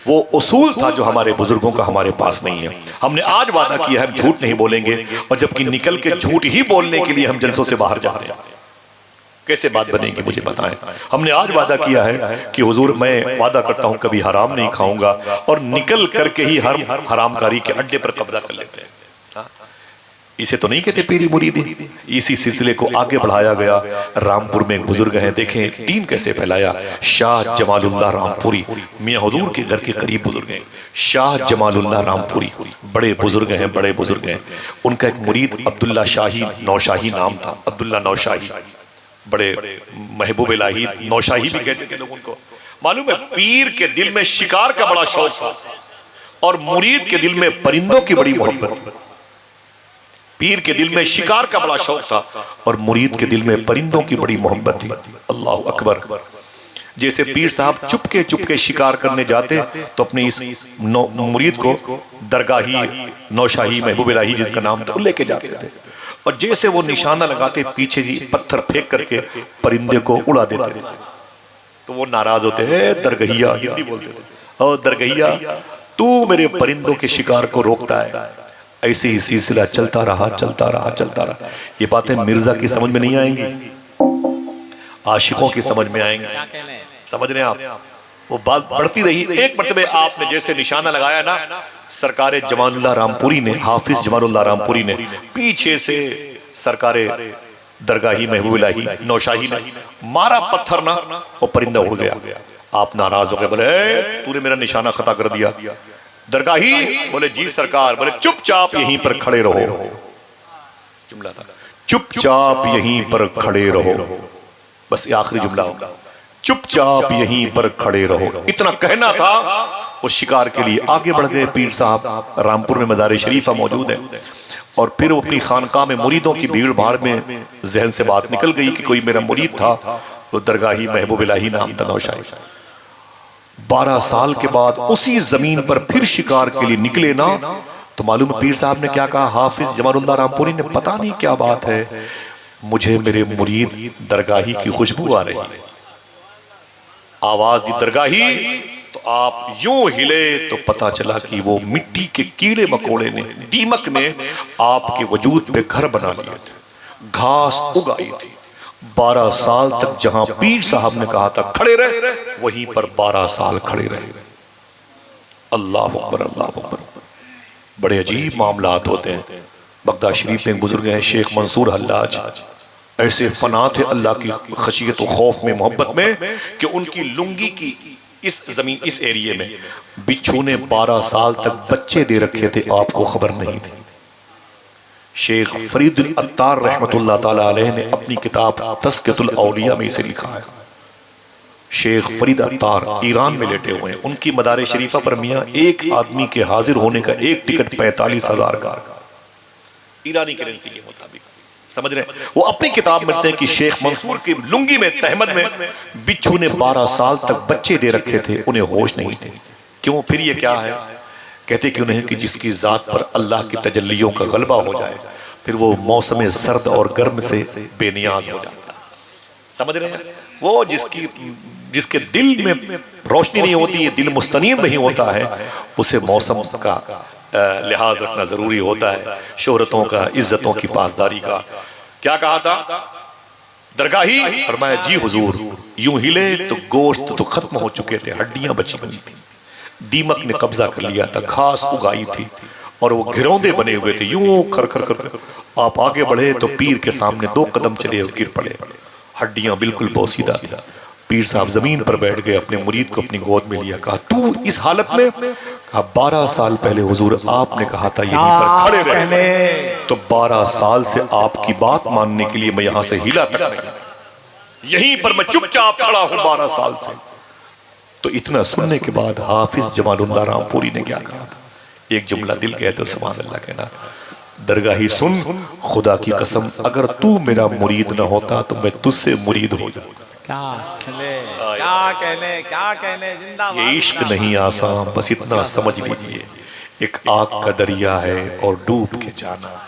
[SPEAKER 1] वो उसूल था जो हमारे बुजुर्गों का हमारे पास नहीं है। हमने आज वादा किया है हम झूठ नहीं बोलेंगे, और जबकि निकल के झूठ ही बोलने के लिए हम जलसों से बाहर जा रहे हैं। कैसे बात बनेगी मुझे बताएं। हमने आज वादा किया है कि हुजूर मैं वादा करता हूं कभी हराम नहीं खाऊंगा, और निकल करके ही हर हरामकारी के अड्डे पर कब्जा कर लेते हैं। इसे तो नहीं कहते पीरी मुरीदी। इसी सिलसिले को आगे बढ़ाया गया। रामपुर में एक बुजुर्ग हैं, देखें दीन कैसे फैलाया। शाह जमालुल्लाह रामपुरी, मियां हुजूर के घर के करीब बुजुर्ग हैं। शाह जमालुल्लाह रामपुरी बड़े बुजुर्ग हैं, बड़े बुजुर्ग हैं। उनका एक मुरीद अब्दुल्ला शाही नौशाही नाम था, अब्दुल्ला नौशाही, बड़े महबूब इलाही नौशाही भी कहते थे लोग उनको। मालूम है पीर के दिल में शिकार का बड़ा शौक था और मुरीद के दिल में परिंदों की बड़ी मोहब्बत। पीर के दिल में शिकार का बड़ा शौक था और मुरीद के दिल में परिंदों की बड़ी मोहब्बत थी। अल्लाह अकबर। जैसे पीर साहब चुपके चुपके शिकार करने जाते तो अपने इस मुरीद को दरगाही नौशाही महबूब इलाही जिसका नाम था लेके जाते थे, और जैसे वो निशाना लगाते पीछे जी पत्थर फेंक करके परिंदे को उड़ा देते थे। तो वो नाराज होते हैं, दरगहिया हिंदी बोलते थे, और दरगहिया तू मेरे परिंदों के शिकार को रोकता है। ऐसे ही सिलसिला चलता रहा चलता रहा चलता रहा। ये बातें मिर्जा की समझ में नहीं आएंगी, आशिकों की समझ में आएंगी। समझ रहे हैं आप? वो बात बढ़ती रही। एक मरतबे आपने जैसे निशाना लगाया ना, सरकारे जमालुल्लाह रामपुरी ने, हाफिज जमालुल्लाह रामपुरी ने पीछे से सरकारे दरगाही महबूब इलाही नौशाही ने मारा पत्थर ना, वो परिंदा उड़ गया। आप नाराज हो गए, बोले तूने मेरा निशाना खता कर दिया। दरगाही बोले जी सरकार। बोले चुपचाप यहीं पर खड़े रहो। जुमला था चुपचाप यहीं पर खड़े रहो, बस ये आखिरी जुमला होगा, चुपचाप यहीं पर खड़े रहो। इतना कहना था। वो शिकार के लिए आगे बढ़ गए। पीर साहब रामपुर में मज़ार शरीफा मौजूद है, और फिर वो अपनी खानकाह में मुरीदों की भीड़ भाड़ में जहन से बात निकल गई कि कोई मेरा मुरीद था, तो दरगाही महबूब इलाही नाम था नौशाही। 12 साल के बाद उसी जमीन पर फिर शिकार के लिए निकले ना, तो मालूम पीर साहब ने क्या कहा, हाफिज जमालुल्लाह रामपुरी ने, पता नहीं क्या बात है, मुझे मेरे मुरीद दरगाही की खुशबू आ रही है। आवाज दी दरगाही, तो आप यूं हिले तो पता चला कि वो मिट्टी के कीड़े मकोड़े ने, दीमक ने आपके वजूद पे घर बना लिए थे, घास उगाई थी। 12 साल तक जहां पीर साहब ने कहा था खड़े रहे, वहीं पर 12 साल खड़े रहे। अल्लाह अकबर, अल्लाह अकबर। बड़े अजीब मामलात होते हैं। बगदाद शरीफ में एक बुजुर्ग हैं शेख मंसूर हल्लाज, ऐसे फना थे अल्लाह की खशियत और खौफ में, मोहब्बत में, कि उनकी लुंगी की इस जमीन, इस एरिए में बिच्छू ने 12 साल तक बच्चे दे रखे थे, आपको खबर नहीं थी। शेख फरीद अत्तार रहमतुल्लाह ताला अलैह ने अपनी किताब तज़कियतुल औलिया में इसे लिखा है। शेख फरीद अत्तार ईरान में लेटे हुए हैं, उनकी मदार शरीफा पर मियाँ एक आदमी के हाजिर होने का एक टिकट 45,000 का, ईरानी करेंसी के मुताबिक। समझ रहे हैं? वो अपनी किताब में लिखते हैं कि शेख मंसूर की लुंगी में तहमद में बिच्छू ने 12 साल तक बच्चे दे रखे थे, उन्हें होश नहीं थे। क्यों? फिर ये क्या है? कहते क्यों नहीं कि जिसकी जात पर अल्लाह की तजल्लियों का गलबा हो जाए फिर वो मौसम सर्द और गर्म से बेनियाज हो जाता है। समझ रहे हैं? वो जिसके दिल में रोशनी नहीं होती है, दिल मुस्तनीर नहीं होता है, उसे मौसम का लिहाज रखना जरूरी होता है, शोहरतों का, इज्जतों की पासदारी का। क्या कहा था दरगाही? फरमाया जी हुजूर, यूं हिले तो गोश्त तो खत्म हो चुके थे, हड्डियां बची हुई थी, दीमक ने कब्जा कर लिया था, घास उगाई थी और वो घिरौंदे बने हुए थे, यूं खर खर कर आप आगे बढ़े तो पीर के सामने 2 कदम चले और गिर पड़े, हड्डियां बिल्कुल बोसीदा थी। पीर साहब जमीन पर बैठ गए, अपने मुरीद को अपनी गोद में लिया, कहा तू इस हालत में? कहा 12 साल पहले हुजूर आपने कहा था यहीं पर खड़े रहने, तो 12 साल से आपकी बात मानने के लिए मैं यहां से हिला तक नहीं, यहीं पर मैं चुपचाप खड़ा हूं 12 साल से। तो इतना सुनने के बाद हाफिज जमालुल्लाह रामपुरी ने क्या कहा था? एक जुमला दिल गया तो सुभान अल्लाह कहना, दरगाही सुन, खुदा की कसम अगर तू मेरा मुरीद न होता तो मैं तुझसे मुरीद हो जाता।
[SPEAKER 2] क्या कहने जिंदाबाद।
[SPEAKER 1] ये इश्क नहीं आसान, बस इतना समझ लीजिए, एक आग का दरिया है और डूब के जाना है।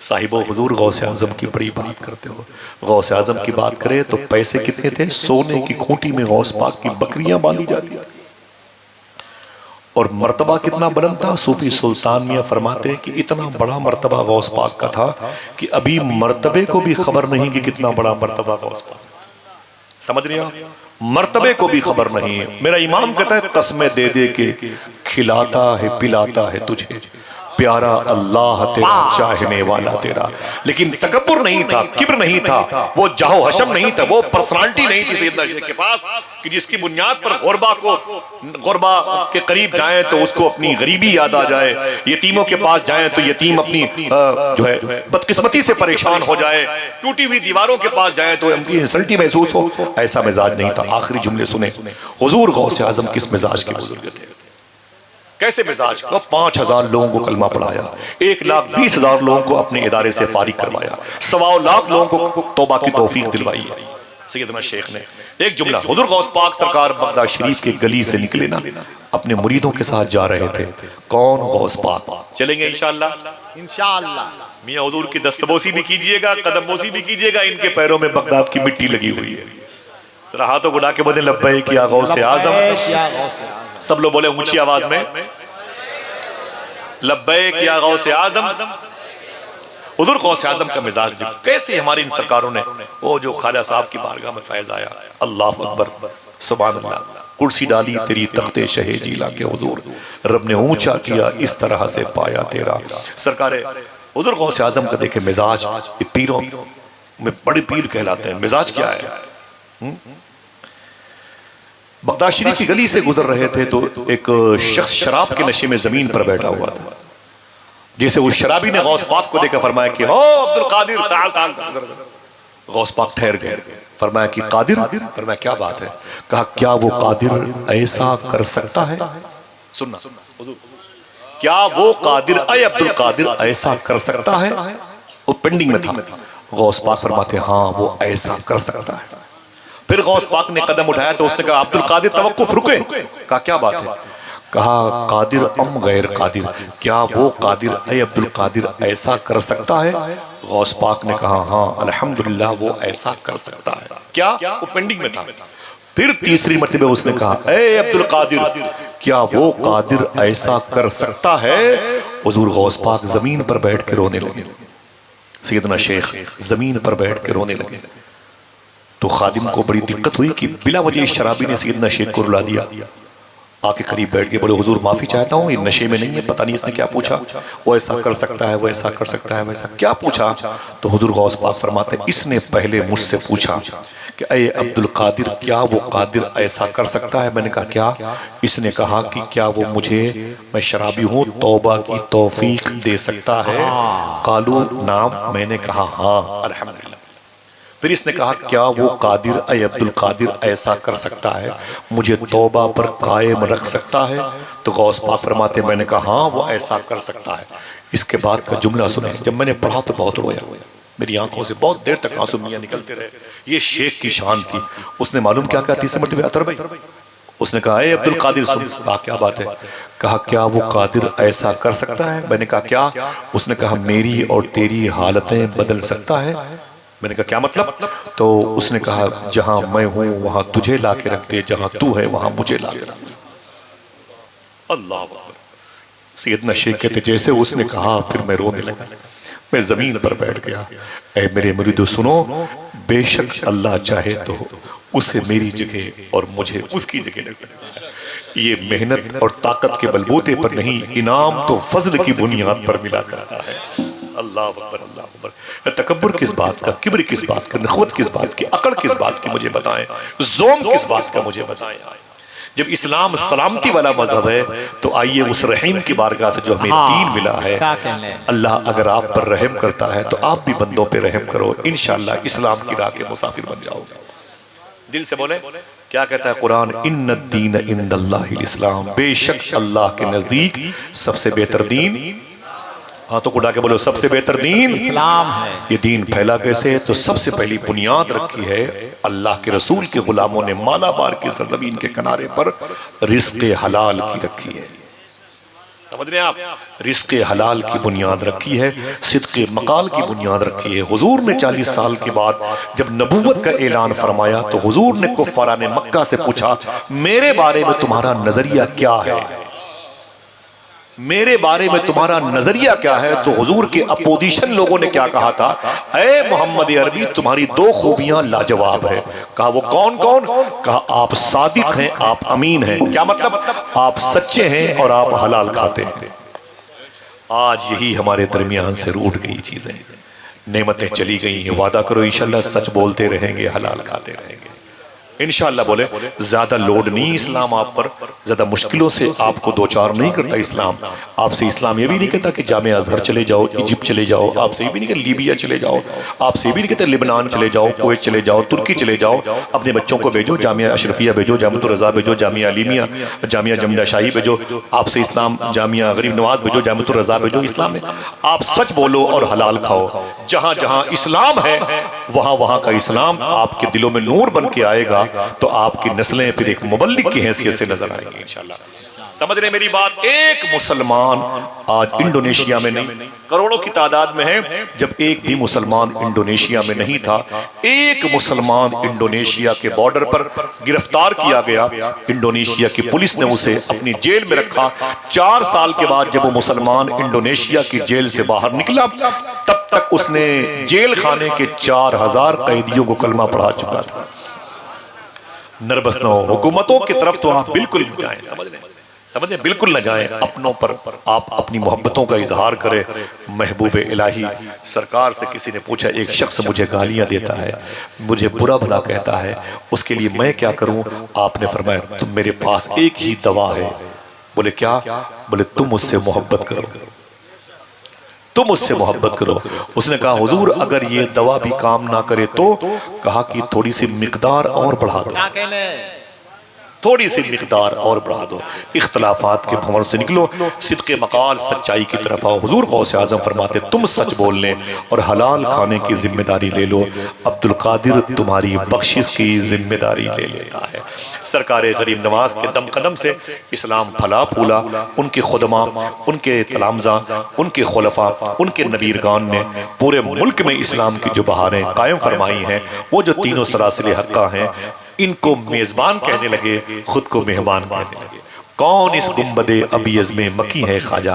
[SPEAKER 1] साहिबो हुजूर गौसे आजम की बड़ी बात करते हो। गौसे आजम की बात करें तो पैसे कितने थे? सोने की खूंटी में गौस पाक की बकरियां बांधी जाती थी। और मर्तबा कितना बुलंद था? सूफी सुल्तान मियां फरमाते हैं कि इतना बड़ा मर्तबा गौस पाक का था कि अभी मर्तबे को भी खबर नहीं कि कितना बड़ा मर्तबा गौस पाक। समझ रहे हो? मर्तबे को भी खबर नहीं। मेरा इमाम कहता है कसमें दे दे के खिलाता है पिलाता है तुझे, प्यारा अल्लाह तेरा चाहने वाला तेरा। लेकिन तकब्बुर नहीं था, किब्र नहीं था, वो जाहो हशम नहीं था, वो पर्सनालिटी नहीं थी सैयदना शेख के पास कि जिसकी बुनियाद पर गुरबा के करीब जाएं तो उसको अपनी गरीबी याद आ जाए, यतीमों के पास जाएं तो यतीम अपनी जो है बदकिस्मती से परेशान हो जाए, टूटी हुई दीवारों के पास जाएं तो उनकी इंसल्टी महसूस हो। ऐसा मिजाज नहीं था। आखिरी जुमले सुने, हुजूर गौसे आजम किस मिजाज के बुजुर्ग थे, कैसे मिजाज का। 5,000 लोगों को कलमा पढ़ाया, 1,20,000 लोगों को अपने इदारे से फारिग करवाया, 1.25 लाख लोगों को तौबा की तौफीक दिलवाई है सैयदना शेख ने। एक जुमला, हुजूर गौस पाक सरकार बगदाद शरीफ के गली से निकले ना, अपने मुरीदों के साथ जा रहे थे। कौन? गौस पाक। चलेंगे इंशाअल्लाह। मियां हुजूर की दस्तबोसी भी कीजिएगा, कदमबोसी भी कीजिएगा, इनके पैरों में बगदाद की मिट्टी लगी हुई है। जरा हाथों को उठा के बोले लब्बैक या गौसे आजम। सब लोग बोले ऊंची आवाज में लब्बैक या गौसे आजम। हुजूर गौसे आजम का मिजाज कैसे हमारी इन सरकारों ने, वो जो ख्वाजा साहब की बारगाह में फैज आया, अल्लाह अकबर सुभान अल्लाह, कुर्सी डाली तेरी तख्ते शहे जीला के हुजूर, रब ने ऊंचा किया इस तरह से पाया तेरा। सरकार हुजूर गौसे आजम का देखे मिजाज, पीरों में बड़े पीर कहलाते हैं। मिजाज क्या है? बगदाद शरीफ की गली से गुजर रहे थे तो एक शख्स शराब के नशे में जमीन पर बैठा हुआ था। जैसे उस शराबी ने गौस पाक को देखा, फरमाया कि ओ अब्दुल कादिर ताल ताल। गौस पाक ठहर गए, फरमाया कि कादिर? फरमाया क्या बात है? कहा क्या वो कादिर ऐसा कर सकता है? सुनना, क्या वो कादिर अब्दुल कादिर ऐसा कर सकता है? वो पेंडिंग में था। गौस पाक फरमाते हाँ वो ऐसा कर सकता है। फिर गौस पाक ने कदम उठाया तो उसने कहा अब्दुल कादिर तवक्कुफ रुके। कहा क्या बात है? कहा कादिर अम गैर कादिर, क्या वो कादिर अब्दुल कादिर ऐसा कर सकता है? गौस पाक ने कहा हाँ अल्हम्दुलिल्लाह वो ऐसा कर सकता है। क्या? वो पेंडिंग में था। फिर तीसरी मर्तबा उसने कहा ए अब्दुल कादिर, क्या वो कादिर ऐसा कर सकता है? हुजूर गौस पाक जमीन पर बैठ के रोने लगे। सैयदना शेख जमीन पर बैठ के रोने लगे तो खादिम को बड़ी दिक्कत हुई कि बिला वजह इस शराबी ने सैयदना शेख को रुला दिया। आके करीब बैठ के बोले हुजूर माफी चाहता हूँ, ये नशे में नहीं है, पता नहीं इसने क्या पूछा, वो ऐसा कर सकता है, वो ऐसा कर सकता है, वैसा क्या पूछा? तो हुजूर गौस पाक फरमाते इसने पहले मुझसे पूछा कि अय अब्दुल कादिर क्या वो कादिर ऐसा कर सकता है? मैंने कहा क्या? इसने कहा कि क्या वो मुझे, मैं शराबी हूँ, तौबा की तौफीक दे सकता है? कालू नाम। मैंने कहा हाँ अल्हम्दुलिल्लाह। फिर इसने कहा क्या वो कादिर ऐ अब्दुल कादिर ऐसा कर सकता है, मुझे तौबा पर कायम रख सकता है? तो गौस पाक फरमाते मैंने कहा हाँ वो ऐसा कर सकता है। इसके बाद का जुमला सुने, जब मैंने पढ़ा तो बहुत रोया, मेरी आंखों से बहुत देर तक आंसू मियां निकलते रहे। ये शेख की शान थी। उसने मालूम क्या कहा तीसरे मरतबे अतर भाई, उसने कहा ए अब्दुल कादिर सुन। कहा क्या बात है? कहा क्या वो कादिर ऐसा कर सकता है? मैंने कहा क्या? उसने कहा मेरी और तेरी हालतें बदल सकता है। मैंने कहा क्या मतलब? तो उसने कहा जहां मैं हूं वहां तुझे लाके रख दे, जहां तू है वहां मुझे लाके रख दे। अल्लाह अकबर। सैयदना शेख कहते जैसे उसने कहा फिर मैं रोने लगा, मैं जमीन पर बैठ गया। ऐ मेरे मुरीदो सुनो, बेशक अल्लाह चाहे तो उसे मेरी जगह और मुझे उसकी जगह रख सकता है। ये मेहनत और ताकत के बलबूते पर नहीं, इनाम तो फजल की बुनियाद पर मिला करता है। अल्लाह अकबर, अल्लाह अकबर। तकब्बुर किस बात का, किब्र किस बात का, नखवत किस बात की, अकड़ किस बात की मुझे बताएं, ज़ोम किस बात का मुझे बताएं। जब इस्लाम सलामती वाला मजहब है तो आइए उस रहीम की बारगाह से जो हमें दीन मिला है, अल्लाह अगर आप पर रहम करता है तो आप भी बंदों पे रहम करो, इंशाअल्लाह इस्लाम की राह के मुसाफिर बन जाओगे। दिल से बोले क्या कहता है कुरान, इन्न दीन इंदल्लाहिल इस्लाम, बेशक अल्लाह के नजदीक सबसे बेहतर दीन, हाथों को उठा के बोलो सबसे बेहतर दीन
[SPEAKER 2] इस्लाम है।
[SPEAKER 1] ये दीन फैला कैसे? तो सबसे पहली बुनियाद रखी है अल्लाह के रसूल के गुलामों ने मालाबार की सरजमीन के किनारे पर रिज़्क़े हलाल की रखी है। समझ रहे हैं आप? रिज़्क़े हलाल की बुनियाद रखी है, सिद्क़े मकाल की बुनियाद रखी है। हुजूर ने 40 साल के बाद जब नबूवत का ऐलान फरमाया तो हुजूर ने कुफ़ाराने मक्का से पूछा मेरे बारे में तुम्हारा नजरिया क्या है, मेरे बारे में तुम्हारा नजरिया क्या है? तो हुजूर के अपोजिशन लोगों ने क्या कहा था, ऐ मोहम्मद अरबी तुम्हारी दो खूबियां लाजवाब है। कहा वो कौन कौन? कहा आप सादिक हैं, आप अमीन हैं। क्या मतलब? आप सच्चे हैं और आप हलाल खाते हैं। आज यही हमारे दरमियान से रूठ गई चीजें, नेमतें चली गई हैं। वादा करो इंशाल्लाह सच बोलते रहेंगे, हलाल खाते रहेंगे इंशाअल्लाह। बोले ज्यादा लोड नहीं इस्लाम आप पर, ज्यादा मुश्किलों से आपको दो चार नहीं करता इस्लाम। आपसे इस्लाम ये भी नहीं कहता कि जामे अजहर चले जाओ, इजिप्ट चले जाओ, आपसे ये भी नहीं कहता लीबिया चले जाओ, आपसे ये भी नहीं कहते लिबनान चले जाओ, कुवैत चले जाओ, तुर्की चले जाओ, अपने बच्चों को भेजो, जामिया अशरफिया भेजो, जामियातुर रज़ा भेजो, जामिया अलीमिया, जामिया जमदा शाही भेजो। आपसे इस्लाम जामिया गरीब नवाज भेजो, जामियातुर रज़ा भेजो। इस्लाम में आप सच बोलो और हलाल खाओ। जहां जहां इस्लाम है वहां वहां का इस्लाम आपके दिलों में नूर बन के आएगा तो आपकी नस्लें फिर एक मुबल्लिग की हैसियत से नजर आएंगी इंशाल्लाह। समझ रहे मेरी बात? एक मुसलमान आज इंडोनेशिया में नहीं, करोड़ों की तादाद में है, जब एक भी मुसलमान इंडोनेशिया में नहीं था, एक मुसलमान इंडोनेशिया के बॉर्डर पर गिरफ्तार किया गया। इंडोनेशिया की पुलिस ने उसे अपनी जेल में रखा। 4 साल के बाद जब वो मुसलमान इंडोनेशिया की जेल से बाहर निकला तब तक उसने जेल खाने के 4000 कैदियों को कलमा पढ़ा चुका था। नर्वस न हो, हुकूमतों की तरफ तो आप बिल्कुल न जाएं, समझ बिल्कुल न जाएं। अपनों पर आप अपनी मोहब्बतों का इजहार करें। महबूब इलाही सरकार से किसी ने पूछा, एक शख्स मुझे गालियां देता है, मुझे बुरा भला कहता है, उसके लिए मैं क्या करूं? आपने फरमाया तुम मेरे पास एक ही दवा है। बोले क्या? बोले तुम उससे मोहब्बत करो, तुम उससे मोहब्बत करो। उसने कहा हुजूर अगर ये दवा भी काम ना करे तो? कहा कि थोड़ी सी मिकदार और बढ़ा दो, थोड़ी सी मिकदार और बढ़ा दो। इख्तलाफात के भंवर से निकलो, सिद्क़े मकाल सच्चाई की तरफ आओ। हुजूर गौसे आज़म फरमाते तुम सच बोलने और हलाल खाने की जिम्मेदारी ले लो, अब्दुल कादिर तुम्हारी बख्शिश की जिम्मेदारी ले लेता है। सरकारे गरीब नवाज के दम कदम से इस्लाम फला फूला। उनके खुदमा, उनके तलामजा, उनके खुलफा, उनके नबीरगान ने पूरे मुल्क में इस्लाम की जो बहारें कायम फरमाई हैं, वो जो तीनों सरासिल हक्का हैं, इनको मेजबान कहने लगे, खुद को मेहमान कहने लगे। कौन इस गुम्बदे अबीज़ में मकी है ख्वाजा,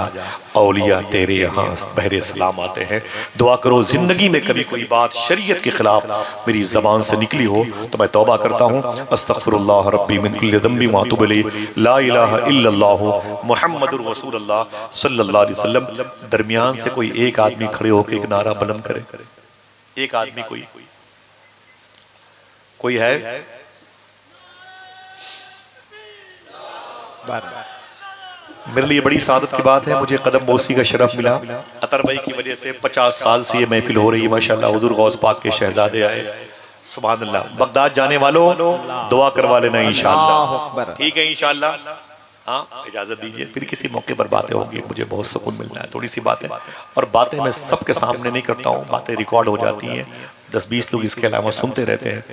[SPEAKER 1] औलिया तेरे यहाँ बहरे सलाम आते हैं। दुआ करो जिंदगी में कभी कोई बात शरीयत के खिलाफ मेरी जबान से निकली हो तो मैं तौबा करता हूँ। अस्तगफिरुल्लाह रब्बी मिन कुल्लि ज़ंबि व अतूबु इलैहि, ला इलाहा इल्लल्लाह मुहम्मदुर रसूलुल्लाह सल्लल्लाहु अलैहि वसल्लम। दरमियान से कोई एक आदमी खड़े होकर एक नारा बुलंद करे। एक आदमी कोई है? मेरे लिए बड़ी सादत की बात है, मुझे कदम बोसी का शरफ मिला। अतर भाई की वजह से 50 साल से ये महफिल हो रही है माशाल्लाह। हुजूर गौस पाक के शहजादे आए, सुभान अल्लाह। बगदाद जाने वालों दुआ करवा लेना इंशाअल्लाह, ठीक है इंशाअल्लाह। हाँ, इजाजत दीजिए, फिर किसी मौके पर बातें होगी, मुझे बहुत सुकून मिलना है। थोड़ी सी बातें, और बातें मैं सबके सामने नहीं करता हूँ, बातें रिकॉर्ड हो जाती हैं, 10-20 लोग इसके अलावा सुनते रहते हैं।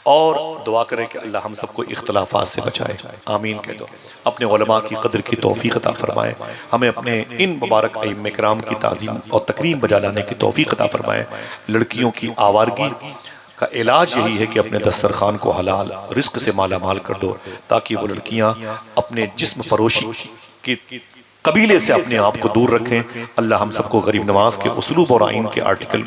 [SPEAKER 1] और दुआ करें कि अल्लाह हम सबको इख्तलाफात से बचाए, आमीन कह दो। अपने उलमा की कदर की तौफीक अता फरमाए, हमें अपने इन मुबारक अइम्मे किराम की ताज़ीम और तकरीम बजा लाने की तौफीक अता फरमाए। लड़कियों की आवारगी का इलाज यही है कि अपने दस्तरखान को हलाल रिस्क से माला माल कर दो, ताकि वो लड़कियां अपने जिस्म फरोशी की कबीले से अपने आप को दूर रखें। अल्लाह हम सबको गरीब नवाज के उसलूब और आइन के आर्टिकल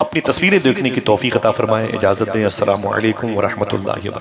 [SPEAKER 1] अपनी तस्वीरें देखने की तौफीक अता फरमाए। इजाज़त दें, अस्सलामु अलैकुम व रहमतुल्लाहि व बरकातहू।